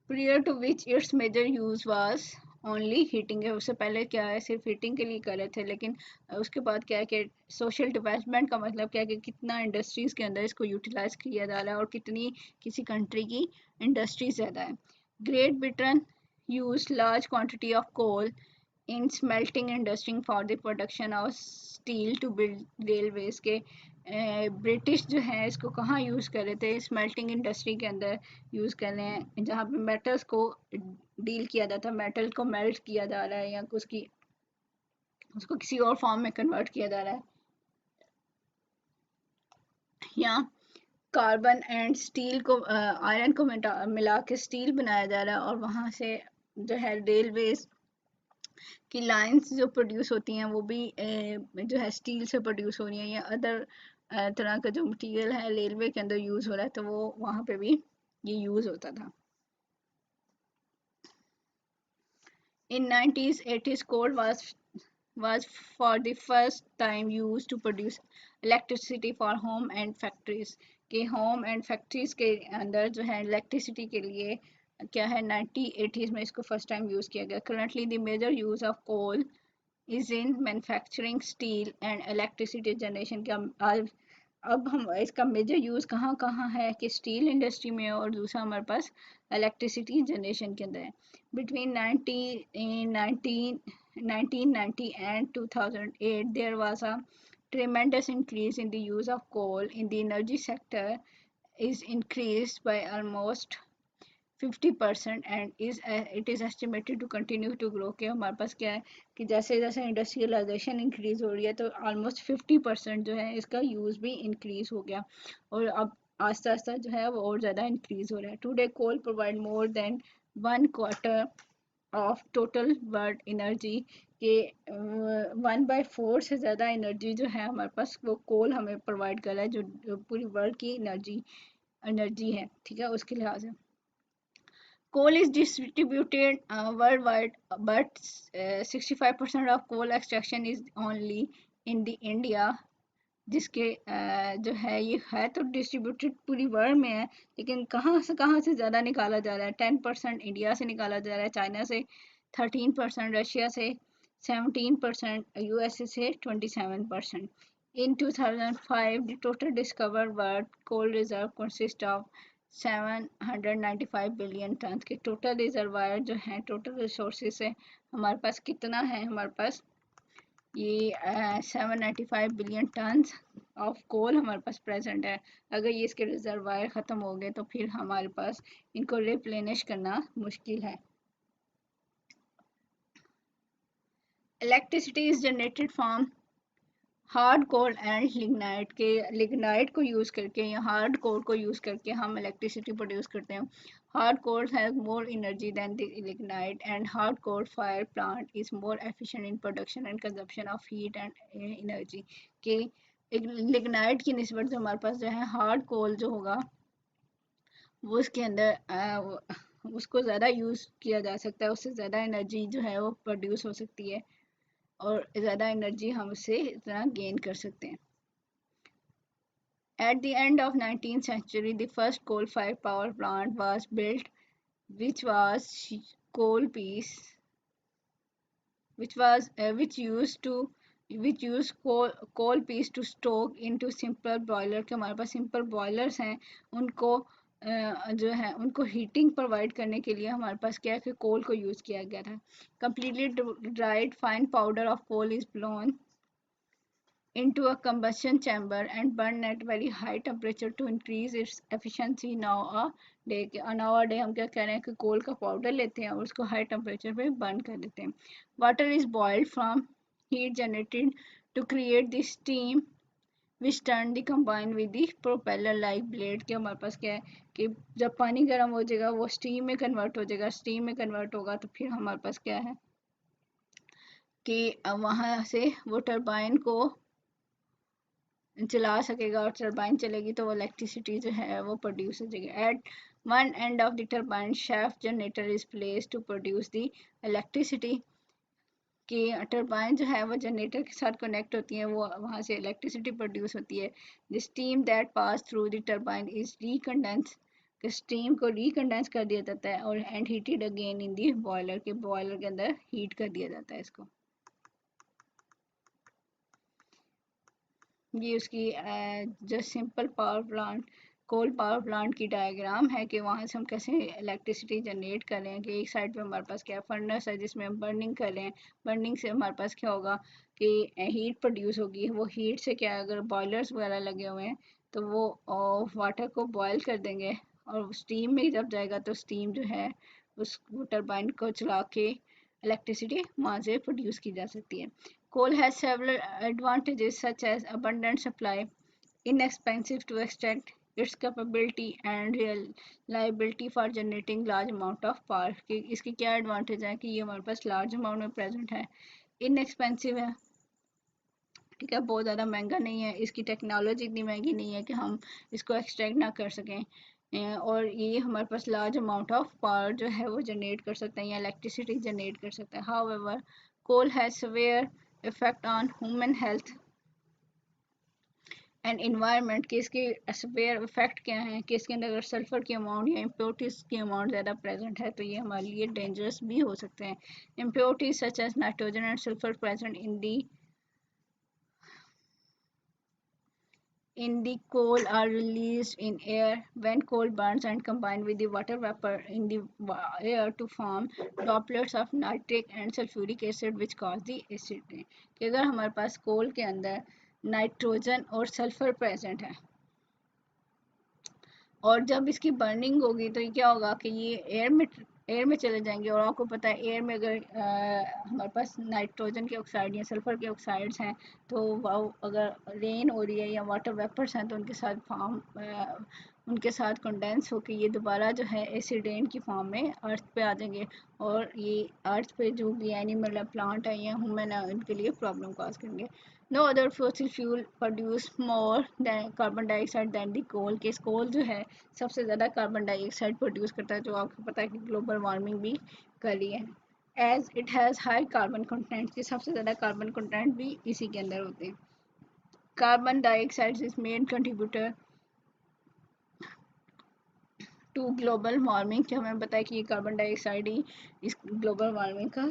Prior to which its major use was only heating है. उससे पहले क्या है सिर्फ हीटिंग के लिए कर रहे थे, लेकिन उसके बाद क्या है कि सोशल डेवलपमेंट का मतलब क्या है कि कितना इंडस्ट्रीज़ के अंदर इसको यूटिलाइज किया जा रहा है और कितनी किसी कंट्री की इंडस्ट्री ज़्यादा है. Great Britain use large quantity of coal in smelting industry for the production of steel to build railways. के ब्रिटिश जो है इसको कहाँ यूज़ कर रहे थे स्मेल्टिंग इंडस्ट्री के अंदर यूज़ कर रहे हैं जहाँ पे मेटल्स को डील किया जाता है, मेटल को मेल्ट किया जा रहा है या उसको किसी और फॉर्म में कन्वर्ट किया जा रहा है. या कार्बन एंड स्टील को आयरन को मिला के स्टील बनाया जा रहा है और वहाँ से जो है रेलवेज की लाइंस जो प्रोड्यूस होती हैं वो भी जो है स्टील से प्रोड्यूस हो रही हैं या अदर तरह का जो मटेरियल है रेलवे के अंदर यूज़ हो रहा है तो वो वहाँ पे भी ये यूज़ होता था. In 1980s, coal was for the first time used to produce electricity for home and factories. कि home and factories के अंदर जो है electricity के लिए क्या है 1980s में इसको first time use किया गया. Currently, the major use of coal is in manufacturing steel and electricity generation. कि अब हम इसका मेजर यूज़ कहाँ कहाँ है कि स्टील इंडस्ट्री में और दूसरा हमारे पास इलेक्ट्रिसिटी जनरेशन के अंदर है. Between 1990 and 2008 there was a tremendous increase in the use of coal in the energy sector is increased by almost 50% and it is estimated to continue to grow. के हमारे पास क्या है कि जैसे जैसे इंडस्ट्रियलाइजेशन इंक्रीज हो रही है तो ऑलमोस्ट 50% जो है इसका यूज़ भी इंक्रीज हो गया और अब आस्ता आस्ता जो है वो और ज़्यादा इंक्रीज हो रहा है. Today coal provide more than 1/4 of total world energy के 1/4 से ज़्यादा एनर्जी जो है हमारे पास वो कोल हमें प्रोवाइड कर रहा है, जो पूरी वर्ल्ड की एनर्जी है, ठीक है, उसके लिहाज से। Coal is distributed worldwide, but 65% of coal extraction is only in the India, जिसके जो है ये है तो डिस्ट्रीब्यूटेड पूरी वर्ल्ड में है, लेकिन कहाँ से ज़्यादा निकाला जा रहा है। 10% इंडिया से निकाला जा रहा है, चाइना से 13%, रशिया से 17%, यूएसए से 27%। In 2005, the total discovered world coal reserve consist of 795 billion ton के टोटल रिजर्वायर जो हैं, टोटल रिसोर्सेज है हमारे पास कितना है, हमारे पास ये 795 बिलियन टन ऑफ कोल हमारे पास प्रेजेंट है। अगर ये इसके रिजर्वायर ख़त्म हो गए तो फिर हमारे पास इनको रिप्लेनिश करना मुश्किल है। Electricity is generated from hard core and lignite के, लिग्नाइट को यूज़ करके या हार्ड कोर को यूज़ करके हम इलेक्ट्रिसिटी प्रोड्यूस करते हैं। Hard coal has more energy than the lignite and hard coal fire plant is more efficient in production and consumption of heat and energy के लिग्नाइट की निस्बत जो हमारे पास जो है हार्ड कोल जो होगा वो उसके अंदर उसको ज़्यादा यूज़ किया जा सकता है, उससे ज़्यादा एनर्जी जो है वो प्रोड्यूस हो सकती है और ज़्यादा एनर्जी हम उससे इतना गेन कर सकते हैं। At the end of 19th century, the first coal-fired power plant was built, which was coal piece, which used coal piece to stoke into simple boiler के हमारे पास simple boilers हैं, उनको जो है उनको हीटिंग प्रोवाइड करने के लिए हमारे पास क्या है कि कोल को यूज़ किया गया था। Completely dried fine powder of coal is blown into a combustion chamber and burn at very high temperature to increase its efficiency nowadays हम क्या कह रहे हैं कि कोल का पाउडर लेते हैं और उसको हाई टेम्परेचर पे बर्न कर देते हैं। Water is boiled from heat generated to create the steam which turn the combine with the propeller like blade के हमारे पास क्या है कि जब पानी गर्म हो जाएगा वो स्टीम में कन्वर्ट हो जाएगा, स्टीम में कन्वर्ट होगा तो फिर हमारे पास क्या है कि वहाँ से वो टरबाइन को चला सकेगा और टरबाइन चलेगी तो वो इलेक्ट्रिसिटी जो है वो प्रोड्यूस हो जाएगी। At one end of the turbine shaft generator is place to produce the electricity कि टरबाइन जो है वो जनरेटर के साथ कनेक्ट होती है, वो वहाँ से इलेक्ट्रिसिटी प्रोड्यूस होती है। The steam that pass through the turbine is recondense, कि स्टीम को रिकंडेंस कर दिया जाता है और and heated again in the boiler के, बॉयलर के अंदर हीट कर दिया जाता है इसको। ये उसकी जो simple power plant, coal power plant की डायग्राम है कि वहाँ से हम कैसे इलेक्ट्रिसिटी जनरेट कर रहे हैं कि एक साइड पे हमारे पास क्या फर्नेस है जिसमें हम बर्निंग कर रहे हैं, बर्निंग से हमारे पास क्या होगा कि हीट प्रोड्यूस होगी, वो हीट से क्या अगर बॉयलर्स वगैरह लगे हुए हैं तो वो वाटर को बॉयल कर देंगे और स्टीम में जब जाएगा तो स्टीम जो है उस टरबाइन को चला के इलेक्ट्रिसिटी वहाँ से प्रोड्यूस की जा सकती है। Coal has several advantages such as abundant supply, inexpensive to extract, its capability and reliability for generating large amount of power। कि इसके क्या एडवांटेज है कि ये हमारे पास लार्ज अमाउंट में प्रेजेंट है, इनएक्सपेंसिव है, ठीक है, बहुत ज़्यादा महंगा नहीं है, इसकी टेक्नोलॉजी इतनी महंगी नहीं है कि हम इसको एक्सट्रैक्ट ना कर सकें, और ये हमारे पास लार्ज अमाउंट ऑफ पावर जो है वो जनरेट कर सकते हैं या इलेक्ट्रिसिटी जनरेट कर सकते हैं। However coal has severe effect on human health and environment के इसके सेवियर इफेक्ट क्या हैं कि इसके अंदर अगर सल्फर की अमाउंट या इम्प्योरिटीज़ की अमाउंट ज़्यादा प्रेजेंट है तो ये हमारे लिए डेंजरस भी हो सकते हैं। Impurities such as nitrogen and sulphur present in the coal are released in air when coal burns and combine with the water vapor in the air to form droplets of nitric and sulfuric acid which cause the acid rain। कि अगर हमारे पास कोल के अंदर नाइट्रोजन और सल्फर प्रेजेंट है और जब इसकी बर्निंग होगी तो ये क्या होगा कि ये एयर में एयर में चले जाएंगे। और आपको पता है एयर में अगर हमारे पास नाइट्रोजन के ऑक्साइड या सल्फर के ऑक्साइड्स हैं, तो वो अगर रेन हो रही है या वाटर वेपर्स हैं, तो उनके साथ कंडेंस होकर ये दोबारा जो है एसिड रेन की फॉर्म में अर्थ पे आ जाएंगे। और ये अर्थ पे जो भी एनिमल है, प्लांट है या ह्यूमन है, उनके लिए प्रॉब्लम कॉज करेंगे। No other fossil fuel produce more carbon dioxide than the coal. के कोल जो है सबसे ज़्यादा कार्बन डाइऑक्साइड प्रोड्यूस करता है, जो आपको पता है कि ग्लोबल वार्मिंग भी कर रही है। As it has high carbon content, के सबसे ज़्यादा कार्बन कंटेंट भी इसी के अंदर होते हैं। Carbon dioxide is main contributor to global warming, कि हमें पता है कि ये कार्बन डाइऑक्साइड ही इस ग्लोबल वार्मिंग का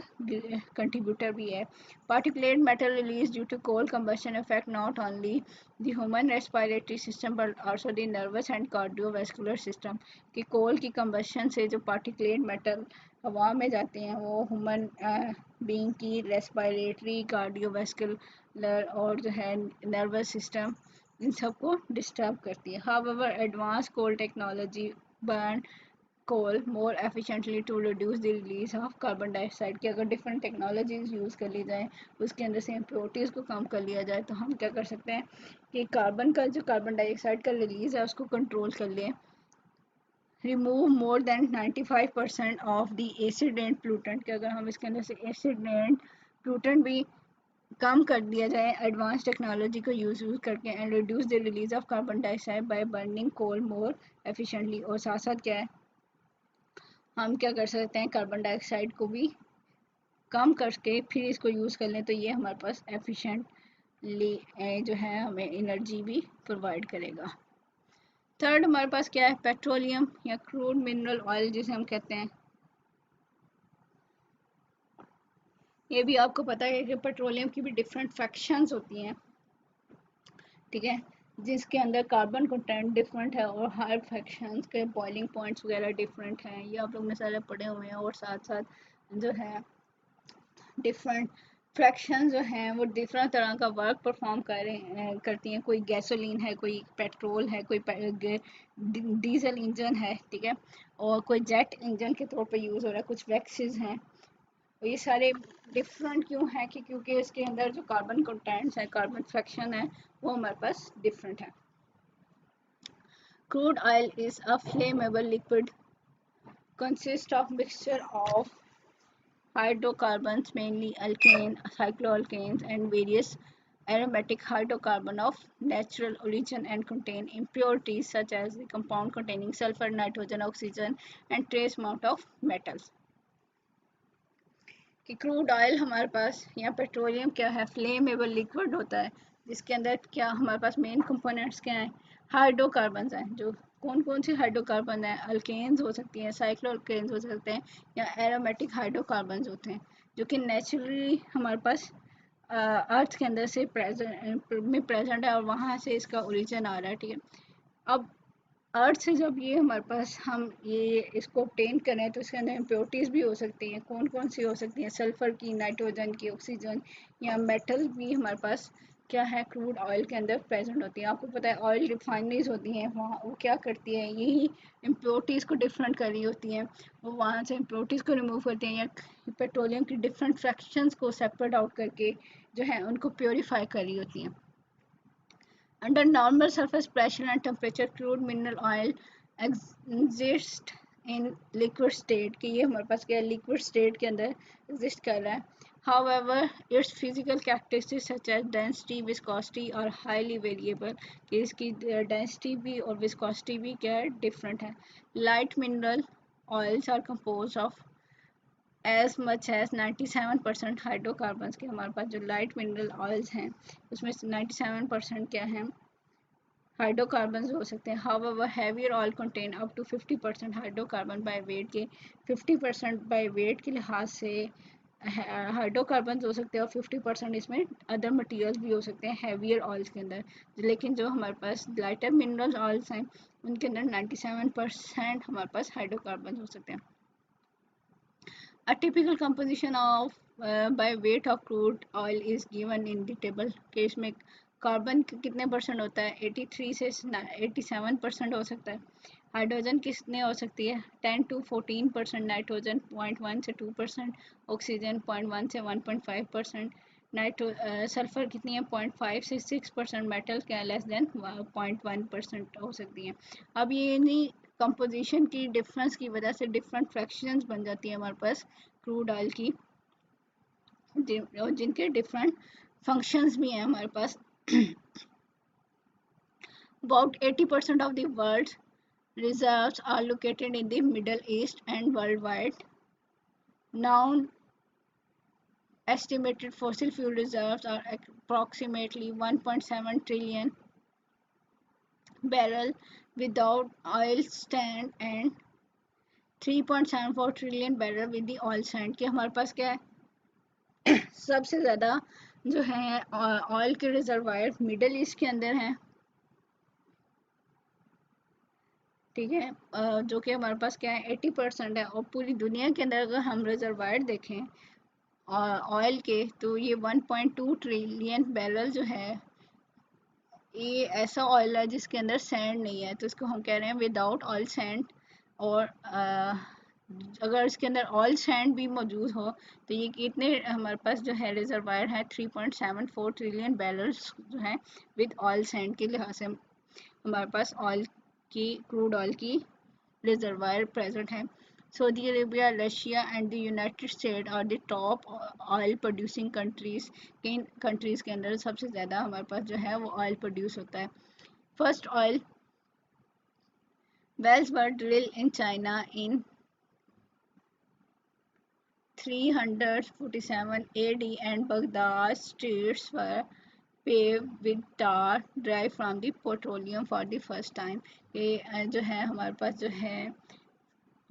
कंट्रीब्यूटर भी है। Particulate matter release due to coal combustion affect not only the human respiratory system but also the nervous and cardiovascular system. कि कोल की कंबशन से जो पार्टिकुलेट मैटर हवा में जाते हैं, वो ह्यूमन बीइंग की रेस्पिरेटरी, कार्डियोवैस्कुलर और जो है नर्वस सिस्टम, इन सबको डिस्टर्ब करती है। However advance coal technology burn coal more efficiently to reduce the release of carbon dioxide। कि अगर डिफरेंट टेक्नोलॉजीज यूज़ कर ली जाए, उसके अंदर से इम्प्योरिटीज़ को कम कर लिया जाए, तो हम क्या कर सकते हैं कि कार्बन डाइऑक्साइड का रिलीज़ है उसको कंट्रोल कर लें। Remove more than 95% of the acid and प्लूटेंट, कि अगर हम इसके अंदर से एसिड एंड प्लूटेंट भी कम कर दिया जाए एडवांस टेक्नोलॉजी को यूज़ करके, and reduce the release of carbon dioxide by burning coal more efficiently. और साथ साथ क्या है, हम क्या कर सकते हैं, कार्बन डाइऑक्साइड को भी कम करके फिर इसको यूज़ कर लें, तो ये हमारे पास एफिशिएंटली जो है हमें एनर्जी भी प्रोवाइड करेगा। थर्ड हमारे पास क्या है, पेट्रोलियम या क्रूड मिनरल ऑयल जिसे हम कहते हैं। ये भी आपको पता है कि पेट्रोलियम की भी डिफरेंट फ्रैक्शंस होती हैं, ठीक है, जिसके अंदर कार्बन कंटेंट डिफरेंट है और हर फ्रैक्शंस के बॉइलिंग पॉइंट्स वगैरह डिफरेंट हैं। ये आप लोग ने सारे पढ़े हुए हैं। और साथ साथ जो है डिफरेंट फ्रैक्शन जो हैं वो डिफरेंट तरह का वर्क परफॉर्म करती हैं। कोई गैसोलीन है, कोई पेट्रोल है, कोई डीजल इंजन है, ठीक है, और कोई जेट इंजन के तौर पे यूज़ हो रहा है, कुछ वैक्सीज हैं। और ये सारे डिफरेंट क्यों है कि क्योंकि इसके अंदर जो कार्बन कंटेंट्स है, कार्बन फ्रैक्शन है, वो हमारे पास डिफरेंट है। Crude oil is a flammable liquid consist of mixture of hydrocarbons, mainly alkane, cycloalkanes, and various aromatic hydrocarbon of natural origin, and contain impurities such as the compound containing sulfur, nitrogen, oxygen, and trace amount of metals। कि क्रूड ऑयल हमारे पास या पेट्रोलियम क्या है, फ्लेमेबल लिक्विड होता है, जिसके अंदर क्या हमारे पास मेन कंपोनेंट्स क्या हैं, हाइड्रोकार्बन्स हैं। जो कौन कौन से हाइड्रोकार्बन हैं, अल्केन्स हो सकती हैं, साइक्लोअल्केन्स हो सकते हैं, या एरोमेटिक हाइड्रोकार्बन्स होते हैं, जो कि नेचुरली हमारे पास अर्थ के अंदर से प्रेजेंट है और वहाँ से इसका ओरिजिन आ रहा है, ठीक है। अब अर्थ से जब ये हमारे पास हम ये इसको ऑब्टेन करें, तो इसके अंदर इम्प्योरिटीज़ भी हो सकती हैं। कौन कौन सी हो सकती हैं, सल्फ़र की, नाइट्रोजन की, ऑक्सीजन, या मेटल भी हमारे पास क्या है, क्रूड ऑयल के अंदर प्रेजेंट होती है। आपको पता है ऑयल रिफाइनरीज होती हैं, वहाँ वो क्या करती है, यही इम्प्योरिटीज़ को डिफरेंट कर रही होती हैं। वो वहाँ से इम्प्योरिटीज़ को रिमूव करती हैं, या पेट्रोलियम की डिफरेंट फ्रैक्शंस को सेपरेट आउट करके जो है उनको प्योरीफाई कर रही होती हैं। Under normal surface pressure and temperature, crude mineral oil exists in liquid state, कि ये हमारे पास क्या है, liquid state के अंदर exist कर रहा है। However, its physical characteristics such as density, viscosity are highly variable, कि इसकी density भी और viscosity भी क्या है, different है। Light mineral oils are composed of as much as 97% hydrocarbons के। हमारे पास जो लाइट मिनरल ऑयल्स हैं उसमें 97% क्या हैं, हाइड्रोकार्बन्स हो सकते हैं। However heavier oil contain up to 50% hydrocarbon by weight, के 50% बाय वेट के लिहाज से हाइड्रोकार्बन हो सकते हैं, और 50% इसमें अदर मटेरियल्स भी हो सकते हैं हैवियर ऑयल्स के अंदर। लेकिन जो हमारे पास लाइटर मिनरल ऑयल्स हैं उनके अंदर 97% हमारे पास हाइड्रोकार्बन हो सकते हैं। A typical composition of by weight of crude oil is given in the table, कि इसमें कार्बन कितने परसेंट होता है, 83 से 87% हो सकता है। हाइड्रोजन कितने हो सकती है? 10 to 14%, नाइट्रोजन 0.1 से 2%, ऑक्सीजन 0.1 से 1.5%, नाइट्रो सल्फर कितनी है? 0.5 से 6%, मेटल क्या लेस देन 0.1% हो सकती हैं। अब ये नहीं, कंपोजिशन की डिफरेंस की वजह से डिफरेंट फ्रैक्शंस बन जाती है हमारे पास क्रूड ऑयल की, जिनके डिफरेंट फंक्शंस भी हैं हमारे पास। About 80% of the world's reserves are located in the Middle East, and worldwide now estimated fossil fuel reserves are approximately 1.7 trillion barrel without oil sand and 3.74 trillion barrel with the oil sand। कि हमारे पास क्या है, सबसे ज़्यादा जो है ऑयल के रिजर्वायर मिडल ईस्ट के अंदर हैं, ठीक है, जो कि हमारे पास क्या है 80% है। और पूरी दुनिया के अंदर अगर हम रिजर्वायर देखें ऑयल के, तो ये 1.2 ट्रिलियन बैरल जो है, ये ऐसा ऑयल है जिसके अंदर सैंड नहीं है, तो इसको हम कह रहे हैं विदाउट ऑयल सैंड। और अगर इसके अंदर ऑयल सैंड भी मौजूद हो तो ये कितने हमारे पास जो है रिजर्वायर है 3.74 ट्रिलियन बैरल्स जो है विद ऑयल सैंड के लिहाज से हमारे पास ऑयल की, क्रूड ऑयल की रिजर्वायर प्रेजेंट है। Saudi Arabia, Russia and the United State are the top oil producing countries. किन कंट्रीज़ के अंदर सबसे ज़्यादा हमारे पास जो है वो ऑयल प्रोड्यूस होता है? First oil wells were drilled in China in 347 AD and Baghdad streets were paved with tar derived from the petroleum for the first time। ये जो है हमारे पास जो है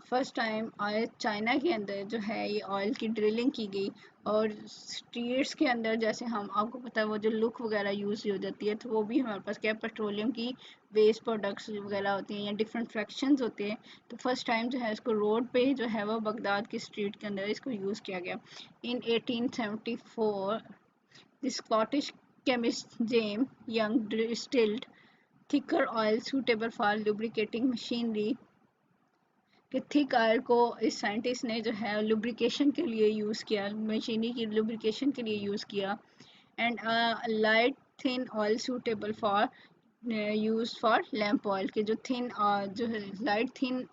फर्स्ट टाइम ऑयल चाइना के अंदर जो है ये ऑयल की ड्रिलिंग की गई। और स्ट्रीट्स के अंदर जैसे हम, आपको पता है वो जो लुक वगैरह यूज़ हो जाती है, तो वो भी हमारे पास क्या है पेट्रोलियम की वेस्ट प्रोडक्ट्स वगैरह होती हैं या डिफरेंट फ्रैक्शंस होते हैं। तो फर्स्ट टाइम जो है इसको रोड पे जो है वो बगदाद की स्ट्रीट के अंदर इसको यूज़ किया गया। In 1874 the Scottish chemist James Young distilled thicker oil suitable for lubricating machinery, कि थिक ऑयल को इस साइंटिस्ट ने जो है लुब्रिकेशन के लिए यूज़ किया, मशीनरी की लुब्रिकेशन के लिए यूज़ किया। And light thin oil suitable for use for lamp oil, के जो थिन जो लाइट थिन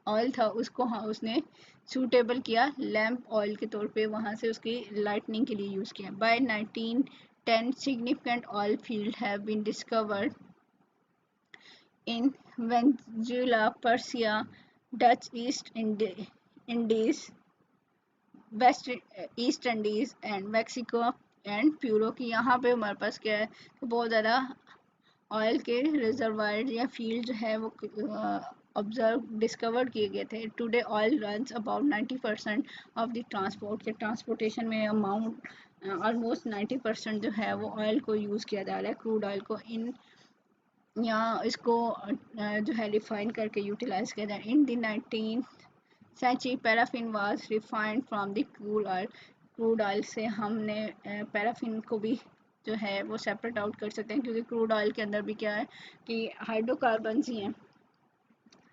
ऑयल था उसको हाँ उसने सूटेबल किया लैम्प ऑयल के तौर पे, वहाँ से उसकी लाइटनिंग के लिए यूज़ किया। By 1910 significant oil field have been discovered in Venezuela, Persia, Dutch Indies, West East Indies and Mexico and Peru की। यहाँ पे हमारे पास क्या है तो बहुत ज़्यादा ऑयल के रिजर्वायर या फील्ड जो है वो ऑब्जर्व डिस्कवर किए गए थे। Today oil runs about 90% of the transport, के ट्रांसपोर्टेशन में अमाउंट ऑलमोस्ट 90% जो है वो ऑयल को यूज़ किया जा रहा है, क्रूड ऑयल को। इन या इसको जो है रिफाइन करके यूटिलाइज किया जाए। In the 19th century paraffin was refined from the crude oil, crude oil से हमने पैराफिन को भी जो है वो सेपरेट आउट कर सकते हैं, क्योंकि क्रूड ऑयल के अंदर भी क्या है कि हाइड्रोकार्बन्स ही हैं,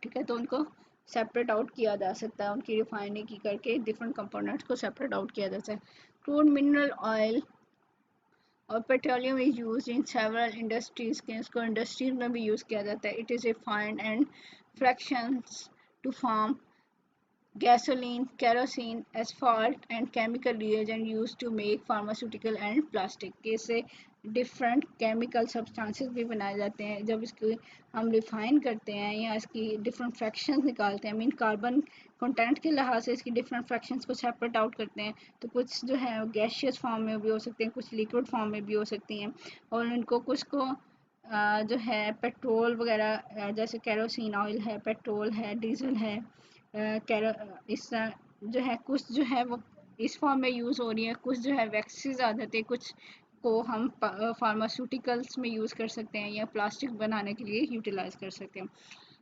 ठीक है, तो उनको सेपरेट आउट किया जा सकता है, उनकी रिफाइनिंग की करके डिफरेंट कंपोनेंट्स को सेपरेट आउट किया जा सकता है। क्रूड मिनरल ऑयल और petroleum is use in several industries, के इसको इंडस्ट्रीज में भी यूज़ किया जाता है। It is refined and fractions to form gasoline, kerosene, asphalt and chemical reagent used to make pharmaceutical and plastic, इससे डिफरेंट केमिकल सब्सटेंसेस भी बनाए जाते हैं। जब इसकी हम रिफाइन करते हैं या इसकी डिफरेंट फ्रैक्शंस निकालते हैं, मीन कार्बन कंटेंट के लिहाज से इसकी डिफरेंट फ्रैक्शंस को सेपरेट आउट करते हैं, तो कुछ जो है गैशियस फॉर्म में भी हो सकते हैं, कुछ लिक्विड फॉर्म में भी हो सकती हैं। और इनको कुछ को जो है पेट्रोल वगैरह जैसे केरोसिन ऑयल है, पेट्रोल है, डीजल है, इस जो है कुछ जो है वो इस फॉर्म में यूज़ हो रही है, कुछ जो है वैक्सीज आ जाते हैं, कुछ को हम फार्मास्यूटिकल्स में यूज़ कर सकते हैं या प्लास्टिक बनाने के लिए यूटिलाइज कर सकते हैं।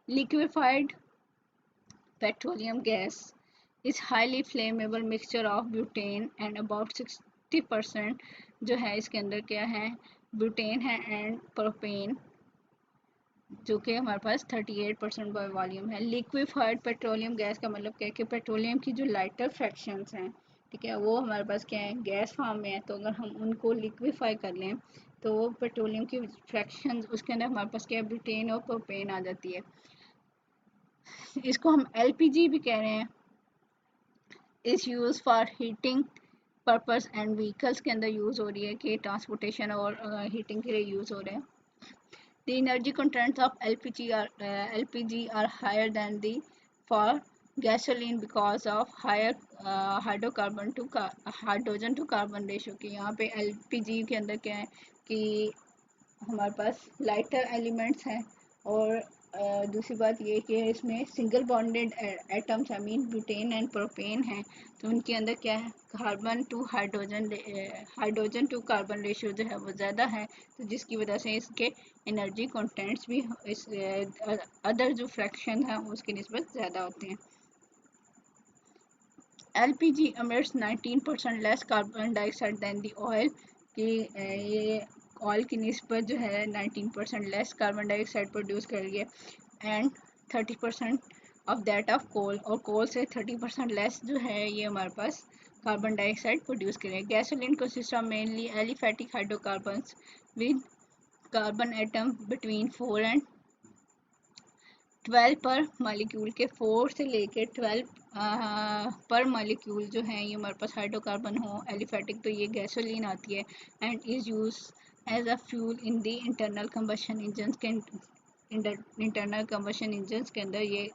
Liquefied petroleum gas is highly flammable mixture of butane and about 60% जो है इसके अंदर क्या है ब्यूटेन है एंड प्रोपेन जो कि हमारे पास 38% वॉल्यूम है। लिक्विफाइड पेट्रोलियम गैस का मतलब क्या है कि पेट्रोलियम की जो लाइटर फ्रैक्शंस हैं, ठीक है, वो हमारे पास क्या है, गैस फॉर्म में है। तो अगर हम उनको लिक्विफाई कर लें तो पेट्रोलियम की फ्रैक्शंस उसके अंदर हमारे पास क्या है, ब्यूटेन और प्रोपेन आ जाती है। इसको हम एलपीजी भी कह रहे हैं। इस use for heating purpose and vehicles के अंदर यूज़ हो रही है कि ट्रांसपोर्टेशन और हीटिंग के लिए यूज़ हो रहे हैं। The energy contents of LPG are higher than the for gasoline because of higher hydrogen to carbon ratio कि यहाँ पे LPG के अंदर क्या है कि हमारे पास लाइटर एलिमेंट्स हैं और दूसरी बात ये कि इसमें single bonded atoms I mean butane and propane हैं। तो उनके अंदर क्या है, हाइड्रोजन टू कार्बन रेशियो जो है वो ज़्यादा है। तो जिसकी वजह से इसके एनर्जी कंटेंट्स भी इस अदर जो फ्रैक्शन है उसकी निस्बत ज़्यादा होते हैं। LPG emits 19% less carbon dioxide than दी ऑयल कि ये ऑयल की निस्बत जो है 19% लेस कार्बन डाइऑक्साइड प्रोड्यूस कर रही है and 30% of that of coal, और कोल से 30% लेस जो है ये हमारे पास कार्बन डाइऑक्साइड प्रोड्यूस करें। Gasoline consist of mainly aliphatic hydrocarbons with carbon atom between 4 and 12 per molecule के 4 से लेके 12 पर मालिक्यूल जो है ये हमारे पास हाइड्रोकार्बन हो एलिफेटिक तो ये गैसोलीन आती है and is use as a fuel in the internal combustion engine के इंटरनल कंबशन इंजन के अंदर ये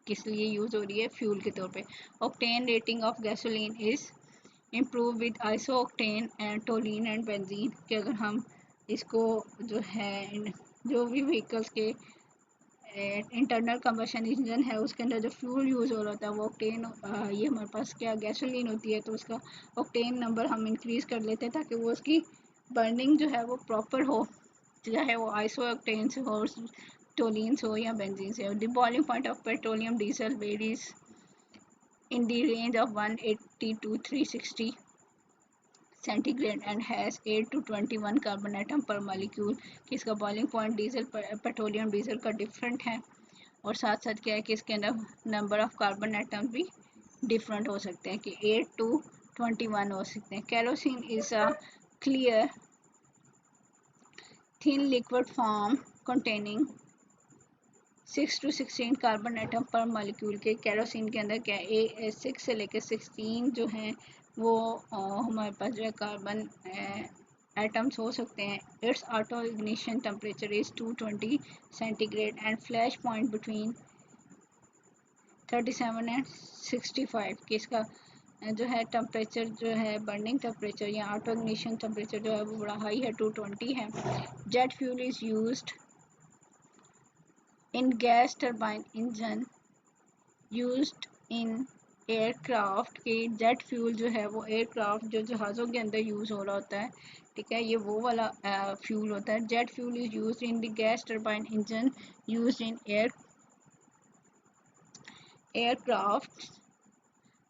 किस लिए यूज़ हो रही है, फ्यूल के तौर पे। Octane rating of gasoline is improve with iso octane and toluene and benzene कि अगर हम इसको जो है जो भी व्हीकल्स के इंटरनल कंबशन इंजन है उसके अंदर जो फ्यूल यूज़ हो रहा होता है वो ऑक्टेन, ये हमारे पास क्या गैसोलीन होती है तो उसका ऑक्टेन नंबर हम इंक्रीज़ कर लेते हैं ताकि वो उसकी बर्निंग जो है वो प्रॉपर हो, चाहे वो आइसो ऑक्टेन से हो, टोलिन से हो या बेंजीन से हो। The boiling point of petroleum diesel varies in the range of 180 to 360 centigrade and has 8 to 21 carbon atom पर मालिक्यूल कि इसका boiling point diesel petroleum diesel का डिफरेंट है और साथ साथ क्या है कि इसके अंदर नंबर ऑफ कार्बन एटम भी डिफरेंट हो सकते हैं कि 8 to 21 हो सकते हैं। Kerosene is a clear thin liquid form containing 6 to 16 carbon atom पर मालिक्यूल के केरोसिन के अंदर क्या है 6 से लेकर 16 जो हैं वो हमारे पास जो है कार्बन एटम्स हो सकते हैं। It's auto ignition temperature is 220 centigrade and flash point between 37 and 65 कि इसका जो है टेम्परेचर जो है बर्निंग टेम्परेचर या ऑटो इग्निशन टेम्परेचर जो है वो बड़ा हाई है 220 है। Jet fuel is used in gas turbine engine used in aircraft के जेट फ्यूल जो है वो एयरक्राफ्ट जो जहाज़ों के अंदर यूज़ हो रहा होता है, ठीक है, ये वो वाला फ्यूल होता है। Jet fuel is used in the gas turbine engine used in aircraft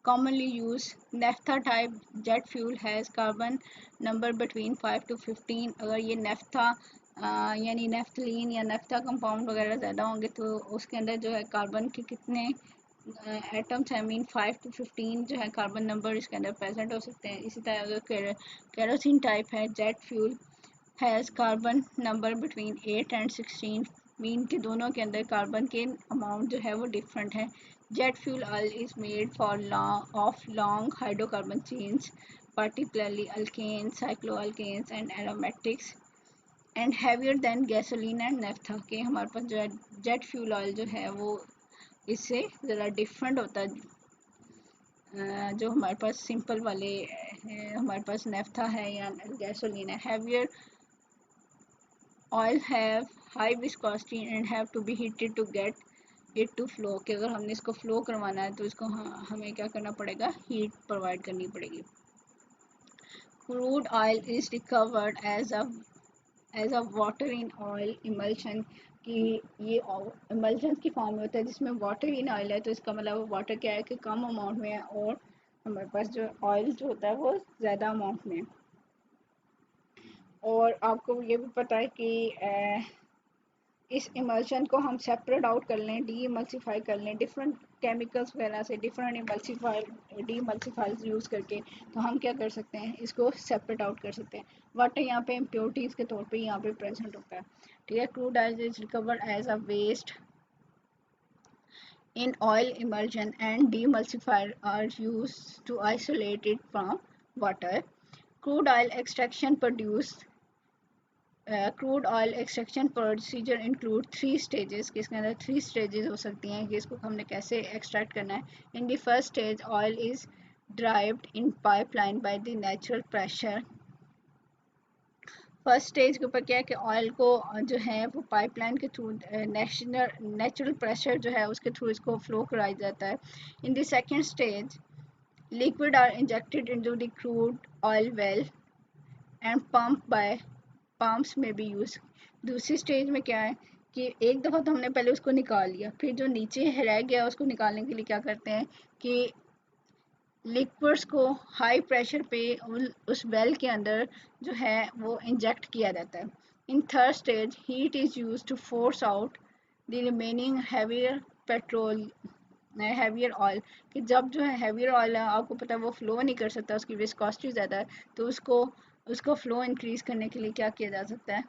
commonly use naphtha type jet fuel has carbon number between 5 to 15। अगर ये नेफ्था यानी नेफ्थलीन या नेफ्था कंपाउंड वगैरह ज़्यादा होंगे तो उसके अंदर जो है कार्बन के कितने एटम्स आई मीन 5 to 15 जो है कार्बन नंबर इसके अंदर प्रेजेंट हो सकते हैं। इसी तरह अगर केरोसिन टाइप है jet fuel has carbon number between 8 and 16 mean के दोनों के अंदर कार्बन के अमाउंट जो है वो डिफरेंट है। Jet fuel oil is made for of long hydrocarbon chains particularly alkanes, cycloalkanes and aromatics and heavier than gasoline and naphtha के हमारे पास जो है जेट फ्यूल ऑयल जो है वो इससे ज़रा डिफरेंट होता है। जो हमारे पास सिंपल वाले हमारे पास नेफ्था है या गैसोलीन है। Heavier oil have high viscosity and have to be heated to get it to flow कि अगर हमने इसको फ्लो करवाना है तो इसको हमें क्या करना पड़ेगा, हीट प्रोवाइड करनी पड़ेगी। Crude oil is recovered as a water in oil emulsion कि ये इमल्शन की फॉर्म में होता है जिसमें वाटर इन ऑयल है। तो इसका मतलब वाटर क्या है कि कम अमाउंट में है और हमारे पास जो ऑयल जो होता है वो ज़्यादा अमाउंट में है। और आपको ये भी पता है कि इस इमल्शन को हम सेपरेट आउट कर लें, डी इमल्सीफाई कर लें डिफरेंट केमिकल्स वगैरह से, डिफरेंट इमल्सीफाई डी इमल्सीफाइज यूज़ करके, तो हम क्या कर सकते हैं, इसको सेपरेट आउट कर सकते हैं। वाटर यहाँ पे इम्प्योरिटीज़ के तौर पे यहाँ पे प्रेजेंट होता है, ठीक है। Crude oil is recovered as a waste in oil emulsion and demulsifier are used to isolate it from water. Crude oil extraction produce crude oil extraction procedure include 3 stages, कि इसके अंदर 3 स्टेजेस हो सकती हैं कि इसको हमने कैसे एक्सट्रैक्ट करना है। In the first stage oil is derived in pipeline by the natural pressure. First stage के ऊपर क्या है कि ऑयल को जो है वो पाइपलाइन के थ्रू नेचुरल प्रेशर जो है उसके थ्रू इसको फ्लो कराया जाता है। In the second stage liquid are injected into the crude oil well and pump by pumps में भी यूज़। दूसरी स्टेज में क्या है कि एक दफ़ा तो हमने पहले उसको निकाल लिया, फिर जो नीचे रह गया उसको निकालने के लिए क्या करते हैं कि लिक्विड्स को हाई प्रेशर पे उस वेल के अंदर जो है वो इंजेक्ट किया जाता है। In third stage heat is use to force out the remaining heavier petrol heavier oil, कि जब जो है हैवियर ऑयल आपको पता है वो फ्लो नहीं कर सकता, उसकी विस्कोसिटी ज़्यादा है, तो उसको फ्लो इंक्रीज़ करने के लिए क्या किया जा सकता है,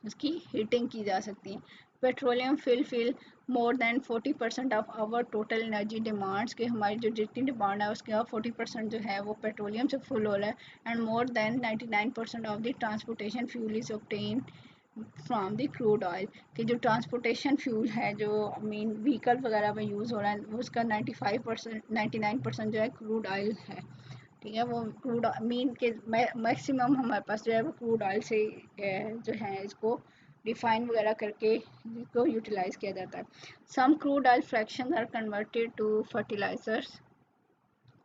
उसकी हीटिंग की जा सकती है। Petroleum fill more than 40% of our total energy demands, के हमारी जो जितनी डिमांड है उसके 40% जो है वो पेट्रोलियम से फुल हो रहा है। And more than 99% of the transportation fuel is obtain from the crude oil, कि जो ट्रांसपोर्टेशन फ्यूल है जो मीन व्हीकल वगैरह में यूज़ हो रहा है उसका 95% 99% जो है क्रूड ऑयल है, ठीक है। वो क्रूड मीन के मैक्सिमम हमारे पास जो है वो क्रूड ऑयल से जो है इसको रिफाइन वगैरह करके इसको यूटिलाइज किया जाता है। Some crude oil fraction are converted to fertilisers,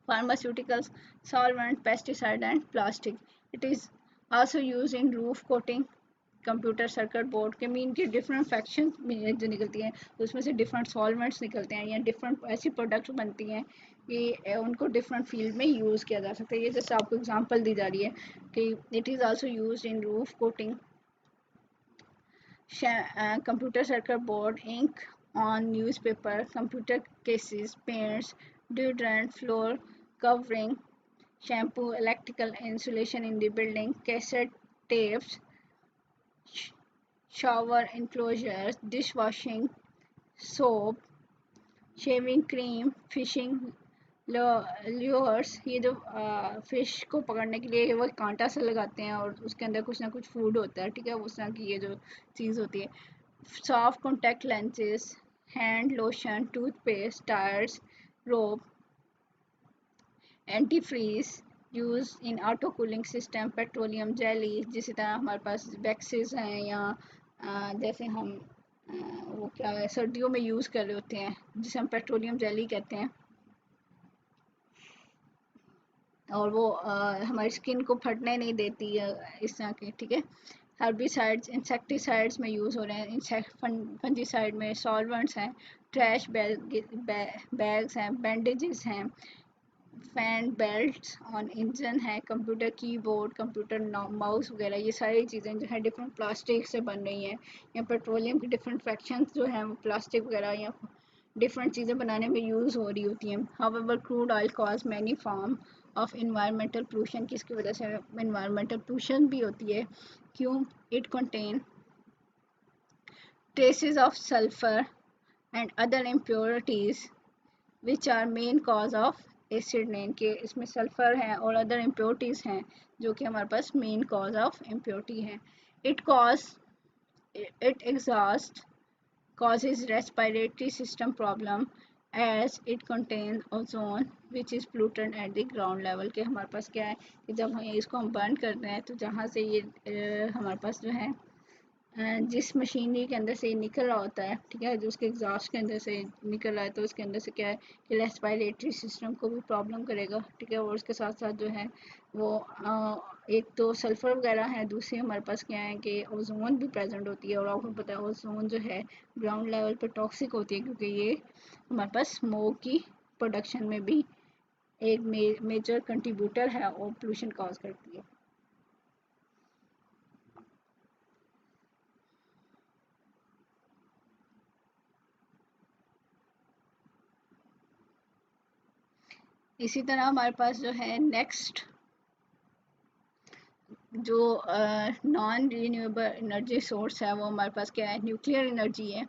pharmaceuticals, solvent, pesticide and plastic. It is also used in roof coating, computer circuit board के मीन के डिफरेंट फ्रैक्शन जो निकलती हैं उसमें से डिफरेंट सॉल्वेंट्स निकलते हैं या डिफरेंट ऐसी प्रोडक्ट्स बनती हैं कि उनको डिफरेंट फील्ड में यूज़ किया जा सकता है। ये जैसे आपको एग्जांपल दी जा रही है कि it is also used in roof coating, computer circuit board, ink on newspaper, computer cases, paints, deodorant, floor covering, shampoo, electrical insulation in the building, cassette tapes, shower enclosures, dishwashing, soap, shaving cream, fishing lures, ये जो फिश को पकड़ने के लिए वो कांटा से लगाते हैं और उसके अंदर कुछ ना कुछ फूड होता है, ठीक है, उस तरह की ये जो चीज़ होती है। Soft contact lenses, hand lotion, toothpaste, tyres, rope, antifreeze use in auto cooling system, petroleum jelly, जिस तरह हमारे पास वैक्सेस हैं या जैसे हम वो क्या है सर्दियों में यूज़ कर रहे होते हैं जिसे हम पेट्रोलियम जेली कहते हैं, और वो हमारी स्किन को फटने नहीं देती है इस तरह के, ठीक है। हर्बिसाइड्स, इंसेक्टिसाइड्स में यूज़ हो रहे हैं, फंजीसाइड में सॉल्वेंट्स हैं, ट्रैश बैग्स हैं, बैंडेजेस हैं, फैन बेल्ट्स ऑन इंजन है, कंप्यूटर कीबोर्ड, कंप्यूटर माउस वगैरह, ये सारी चीज़ें जो है डिफरेंट प्लास्टिक से बन रही हैं या पेट्रोलियम की डिफरेंट फ्रैक्शंस जो हैं वो प्लास्टिक वगैरह या डिफरेंट चीज़ें बनाने में यूज़ हो रही होती हैं। However crude oil cause many form of environmental pollution, की इसकी वजह से इन्वायरमेंटल पोल्यूशन भी होती है। क्यों? It contain traces of sulphur and other impurities which are main cause of acid rain, के इसमें सल्फर है और अदर इम्प्योरिटीज़ हैं जो कि हमारे पास मेन कॉज ऑफ इम्प्योरिटी है। It cause it exhaust causes respiratory system problem as it contains ozone which is polluted at the ground level, के हमारे पास क्या है कि जब हम इसको हम बर्न करते हैं तो जहाँ से ये हमारे पास जो है जिस मशीनरी के अंदर से निकल रहा होता है, ठीक है, जो उसके एग्जॉस्ट के अंदर से निकल रहा है तो उसके अंदर से क्या है कि रेस्पिरेटरी सिस्टम को भी प्रॉब्लम करेगा, ठीक है। और उसके साथ साथ जो है वो एक तो सल्फ़र वगैरह है, दूसरी हमारे पास क्या है कि ओजोन भी प्रेजेंट होती है और आपको पता है ओजोन जो है ग्राउंड लेवल पर टॉक्सिक होती है क्योंकि ये हमारे पास स्मोक की प्रोडक्शन में भी एक मेजर कंट्रीब्यूटर है और पोल्यूशन कॉज करती है। इसी तरह हमारे पास जो है नेक्स्ट जो नॉन रीन्यूएबल एनर्जी सोर्स है वो हमारे पास क्या है, न्यूक्लियर एनर्जी है।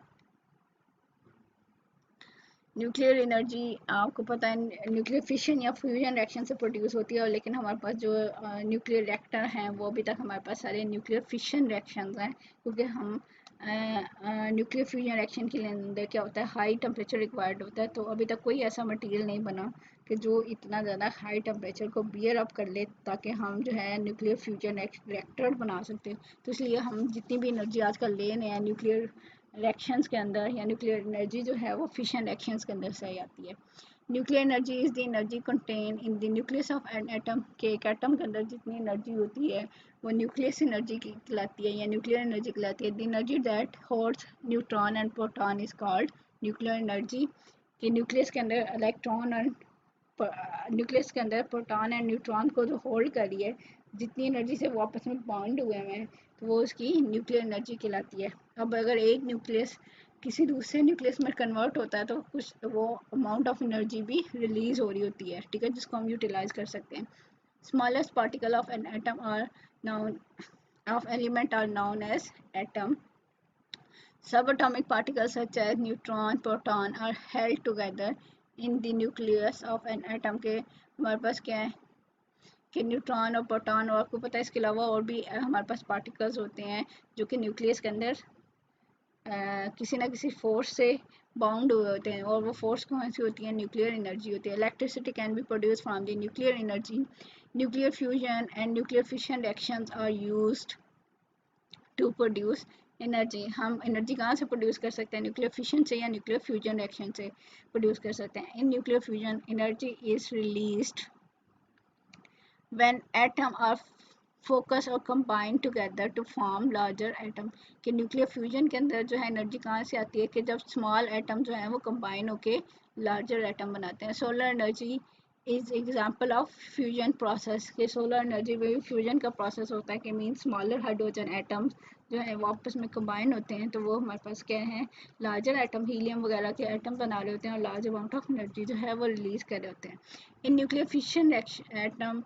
न्यूक्लियर एनर्जी आपको पता है न्यूक्लियर फिशन या फ्यूजन रिएक्शन से प्रोड्यूस होती है, और लेकिन हमारे पास जो न्यूक्लियर रिएक्टर हैं वो अभी तक हमारे पास सारे न्यूक्लियर फिशन रिएक्शंस हैं, क्योंकि हम न्यूक्लियर फ्यूजन रिएक्शन के लिए अंदर क्या होता है, हाई टेम्परेचर रिक्वायर्ड होता है। तो अभी तक कोई ऐसा मटेरियल नहीं बना कि जो इतना ज़्यादा हाई टेम्परेचर को बियर अप कर ले ताकि हम जो है न्यूक्लियर फ्यूजन रिएक्टर बना सकते हैं। तो इसलिए हम जितनी भी एनर्जी आजकल ले रहे हैं न्यूक्लियर रिएक्शंस के अंदर, या न्यूक्लियर एनर्जी जो है वो फिशन रिएक्शंस के अंदर से आई आती है। Nuclear energy is the energy contain in the nucleus of an atom, के एक एटम के अंदर जितनी एनर्जी होती है वो न्यूक्लियस एनर्जी कहलाती है या न्यूक्लियर एनर्जी कहलाती है। The energy that holds neutron and proton is called nuclear energy. कि न्यूक्लियस के अंदर इलेक्ट्रॉन और न्यूक्लियस के अंदर प्रोटॉन एंड न्यूट्रॉन को जो होल्ड कर रही है, जितनी एनर्जी से वो आपस में बॉन्ड हुए हैं, तो वो उसकी न्यूक्लियर एनर्जी कहलाती है। अब अगर एक न्यूक्लियस किसी दूसरे न्यूक्लियस में कन्वर्ट होता है तो कुछ वो अमाउंट ऑफ एनर्जी भी रिलीज हो रही होती है, ठीक है, जिसको हम यूटिलाइज कर सकते हैं। Smallest particle of an atom are known of element are known as atom. Subatomic particles such as neutron, proton are held together in the nucleus of an atom। के हमारे पास क्या है कि न्यूट्रॉन और प्रोटॉन, और आपको पता है इसके अलावा और भी हमारे पास पार्टिकल्स होते हैं जो कि न्यूक्लियस के अंदर किसी ना किसी फोर्स से बाउंड हुए होते हैं, और वो फोर्स कौन सी होती है, न्यूक्लियर एनर्जी होती है। Electricity can be produce from the nuclear energy. Nuclear fusion and nuclear fission reactions are used to produce energy. हम एनर्जी कहाँ से प्रोड्यूस कर सकते हैं, न्यूक्लियर फिशन से या न्यूक्लियर फ्यूजन रिएक्शन से प्रोड्यूस कर सकते हैं। In nuclear fusion energy is released when atom are focus और combine together to form larger atom। कि न्यूक्लियर फ्यूजन के अंदर जो है एनर्जी कहाँ से आती है कि जब स्मॉल एटम जो है वो कंबाइन होके लार्जर एटम बनाते हैं। Solar energy is example of fusion process. के सोलर एनर्जी में भी फ्यूजन का प्रोसेस होता है कि मीन स्मॉलर हाइड्रोजन एटम्स जो है वो आपस में कंबाइन होते हैं, तो वो हमारे पास क्या है, लार्जर एटम, हीलियम वगैरह के एटम बना रहे होते हैं और लार्ज अमाउंट ऑफ एनर्जी जो है वो रिलीज कर रहे होते हैं। In nuclear fission atom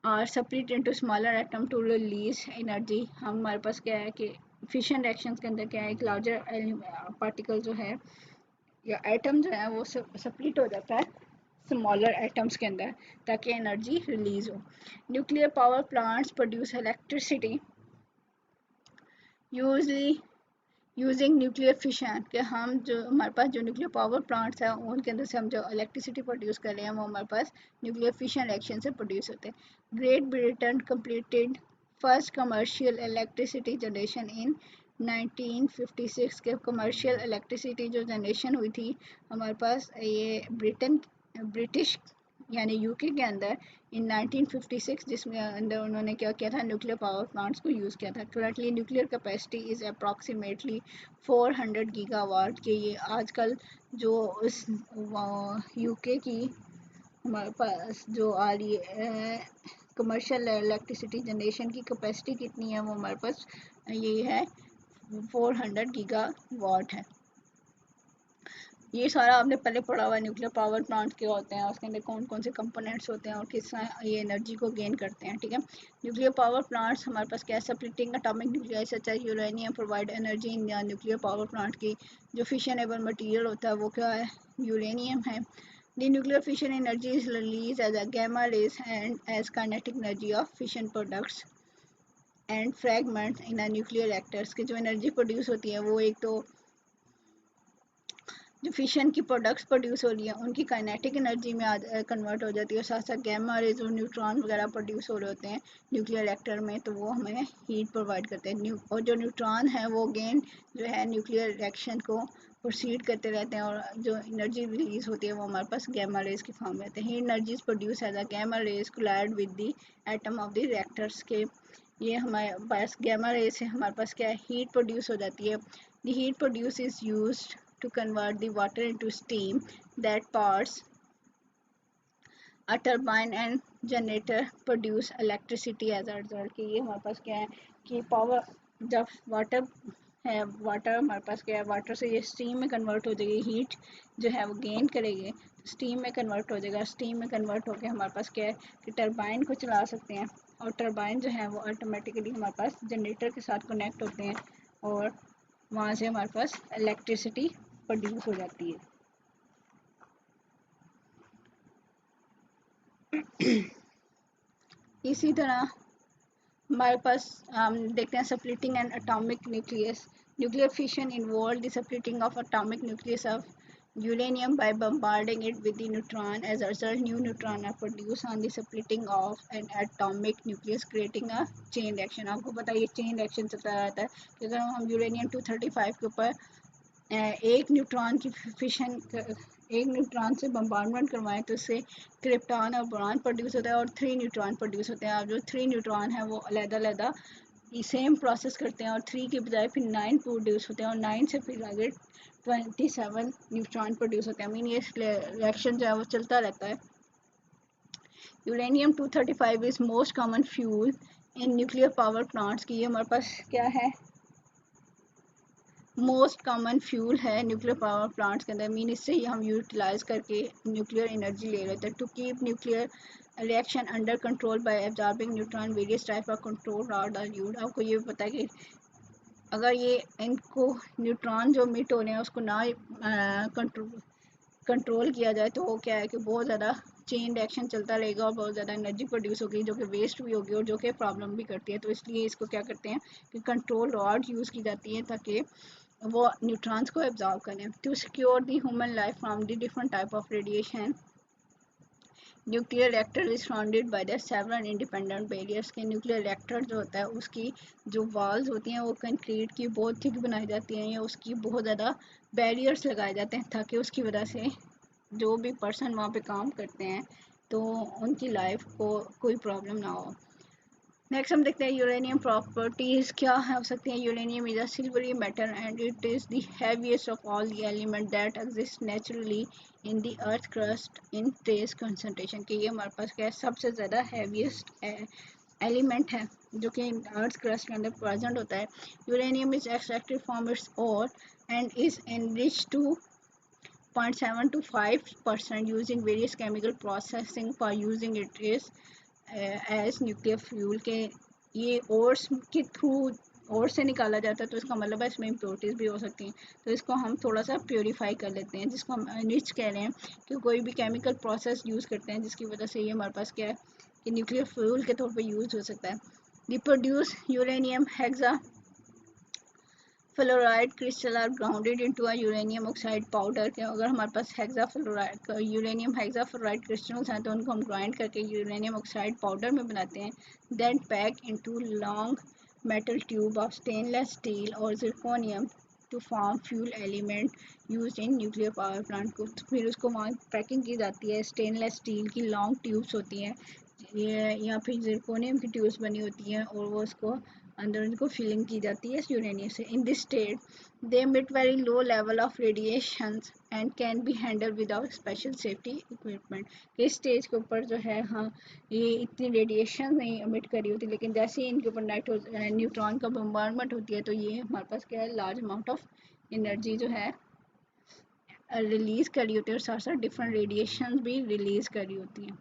are split into smaller atom to release energy। हमारे पास क्या है कि फिशन रिएक्शंस के अंदर क्या है, एक लार्जर पार्टिकल जो है या एटम जो है वो स्प्लिट हो जाता है स्मॉलर एटम्स के अंदर ताकि एनर्जी रिलीज हो। Nuclear power plants produce electricity usually using nuclear fission. कि हम जो हमारे पास जो न्यूक्लियर पावर प्लांट्स हैं उनके अंदर से हम जो इलेक्ट्रिसिटी प्रोड्यूस कर रहे हैं वो हमारे पास न्यूक्लियर फिशन रिएक्शन से प्रोड्यूस होते हैं। Great Britain completed first commercial electricity generation in 1956। के कमर्शियल इलेक्ट्रिसिटी जो जनरेशन हुई थी हमारे पास ये ब्रिटिश यानी यूके के अंदर इन 1956, जिसमें अंदर उन्होंने क्या किया था, न्यूक्लियर पावर प्लांट्स को यूज़ किया था। Currently nuclear capacity is approximately 400 gigawatt. के ये आजकल जो उस यूके की हमारे पास जो आ रही है कमर्शियल इलेक्ट्रिसिटी जनरेशन की कैपेसिटी कितनी है, वो हमारे पास ये है 400 गीगावाट है। ये सारा आपने पहले पढ़ा हुआ है, न्यूक्लियर पावर प्लांट क्या होते हैं, उसके अंदर कौन कौन से कंपोनेंट्स होते हैं और किस तरह ये एनर्जी को गेन करते हैं, ठीक है। न्यूक्लियर पावर प्लांट्स हमारे पास क्या है, splitting atomic nuclear such as uranium provide energy in nuclear power plant की जो फिशनेबल मटेरियल होता है वो क्या है, यूरेनियम है। The nuclear fission energy is release as a gamma rays and as kinetic energy of fission products and fragments in a nuclear reactors. की जो एनर्जी प्रोड्यूस होती है वो एक तो जो फिशन की प्रोडक्ट्स प्रोड्यूस हो रही है उनकी काइनेटिक एनर्जी में कन्वर्ट हो जाती है, साथ साथ गैमा रेज और न्यूट्रॉन वगैरह प्रोड्यूस हो रहे होते हैं न्यूक्लियर रिएक्टर में, तो वो हमें हीट प्रोवाइड करते हैं। और जो न्यूट्रॉन है वो अगेन जो है न्यूक्लियर रिएक्शन को प्रोसीड करते रहते हैं, और जो एनर्जी रिलीज होती है वो हमारे पास गैमा रेज की फॉर्म में रहते हैं। Heat energy produce as a gamma rays collide with the atom of the reactors. के ये हमारे पास गैमा रेज से हमारे पास क्या है, हीट प्रोड्यूस हो जाती है। The heat produce is used to convert the water into steam that powers a turbine and generator produce electricity as a result। कि ये हमारे पास क्या है कि पावर जब वाटर है, वाटर हमारे पास क्या है, वाटर से ये स्टीम में कन्वर्ट हो जाएगी, हीट जो है वो गेन करेगी, स्टीम में कन्वर्ट हो जाएगा। स्टीम में कन्वर्ट होकर हमारे पास क्या है कि टरबाइन को चला सकते हैं, और टरबाइन जो है वो ऑटोमेटिकली हमारे पास जनरेटर के साथ कनेक्ट होते हैं, और वहाँ से हमारे पास इलेक्ट्रिसिटी प्रोड्यूस हो जाती है। इसी तरह हमारे पास हम देखते हैं splitting and atomic nucleus. Nuclear fission involved the splitting of atomic nucleus of uranium by bombarding it with the neutron. As a result, new neutron are produced on the splitting of an atomic nucleus, creating a chain reaction. आपको पता है ये chain reaction चलता रहता है कि अगर हम यूरेनियम 235 के ऊपर एक न्यूट्रॉन की फिशन, एक न्यूट्रॉन से बम्बार्डमेंट करवाएं तो उससे क्रिप्टॉन और बोरॉन प्रोड्यूस होता है, और 3 न्यूट्रॉन प्रोड्यूस होते हैं। अब जो 3 न्यूट्रॉन है वो अलग-अलग सेम प्रोसेस करते हैं, और 3 के बजाय फिर 9 प्रोड्यूस होते हैं, और 9 से फिर आगे 27 न्यूट्रॉन प्रोड्यूस होते हैं। आई मीन ये रिएक्शन जो है वो चलता रहता है। Uranium 235 is most common fuel in nuclear power plants की, ये हमारे पास क्या है, मोस्ट कॉमन फ्यूल है न्यूक्लियर पावर प्लांट्स के अंदर। मीन इससे ही हम यूटिलाइज करके न्यूक्लियर एनर्जी ले लेते हैं। To keep nuclear reaction under control by absorbing neutron, various type of control rod are used. आपको ये पता है कि अगर ये इनको न्यूट्रॉन जो मिट हो रहे हैं उसको ना कंट्रोल किया जाए तो वो क्या है कि बहुत ज़्यादा चेन रिएक्शन चलता रहेगा, और बहुत ज़्यादा एनर्जी प्रोड्यूस होगी जो कि वेस्ट भी होगी और जो कि प्रॉब्लम भी करती है। तो इसलिए इसको क्या करते हैं कि कंट्रोल रॉड यूज़ की जाती है ताकि वो न्यूट्रॉन्स को एब्जॉर्ब करें। To secure the human life from the different type of radiation, nuclear reactor is surrounded by the several independent barriers के। न्यूक्लियर रिएक्टर जो होता है उसकी जो वॉल्स होती हैं वो कंक्रीट की बहुत थिक बनाई जाती हैं, या उसकी बहुत ज़्यादा बैरियर्स लगाए जाते हैं ताकि उसकी वजह से जो भी पर्सन वहाँ पे काम करते हैं तो उनकी लाइफ को कोई प्रॉब्लम ना हो। नेक्स्ट हम देखते हैं यूरेनियम प्रॉपर्टीज़ क्या हो सकती हैं। Uranium is a silvery metal and it is the heaviest of all the element that exist naturally in the earth crust in trace concentration के। ये हमारे पास क्या है, सबसे ज़्यादा हैवीएस्ट एलिमेंट है जो कि अर्थ क्रस्ट के अंदर प्रेजेंट होता है। Uranium is extracted from its ore and is enriched to 0.7 to 5% using various chemical processing for using it is as nuclear fuel के। ये ओर्स के थ्रू और से निकाला जाता है, तो इसका मतलब है इसमें इम्प्योरिटीज़ भी हो सकती हैं। तो इसको हम थोड़ा सा प्योरीफाई कर लेते हैं, जिसको हम एनरिच कह रहे हैं कि कोई भी केमिकल प्रोसेस यूज़ करते हैं जिसकी वजह से ये हमारे पास क्या है कि न्यूक्लियर फ्यूल के तौर पे यूज़ हो सकता है। The produce uranium hexafluoride crystal are grounded into a uranium oxide powder के। अगर हमारे पास hexafluoride uranium hexafluoride crystals हैं तो उनको हम ग्राइंड करके यूरेनियम ऑक्साइड पाउडर में बनाते हैं। Then pack into long metal tube of stainless steel और zirconium to form fuel element use in nuclear power plant को। फिर उसको वहाँ पैकिंग की जाती है, स्टेनलेस स्टील की लॉन्ग ट्यूब्स होती हैं या फिर जिरकोनियम की ट्यूब्स बनी होती हैं, और वो उसको अंदर उनको फिलिंग की जाती है यूरेनियम से। In this state they emit very low level of radiations and can be handled without special safety equipment। इस स्टेज के ऊपर जो है हाँ ये इतनी रेडिएशन नहीं emit करी होती, लेकिन जैसे ही इनके ऊपर न्यूट्रॉन का बम्बार्डमेंट होती है तो ये हमारे पास क्या है, लार्ज अमाउंट ऑफ एनर्जी जो है रिलीज करी होती है, और साथ साथ डिफरेंट रेडिएशन भी रिलीज करी होती हैं।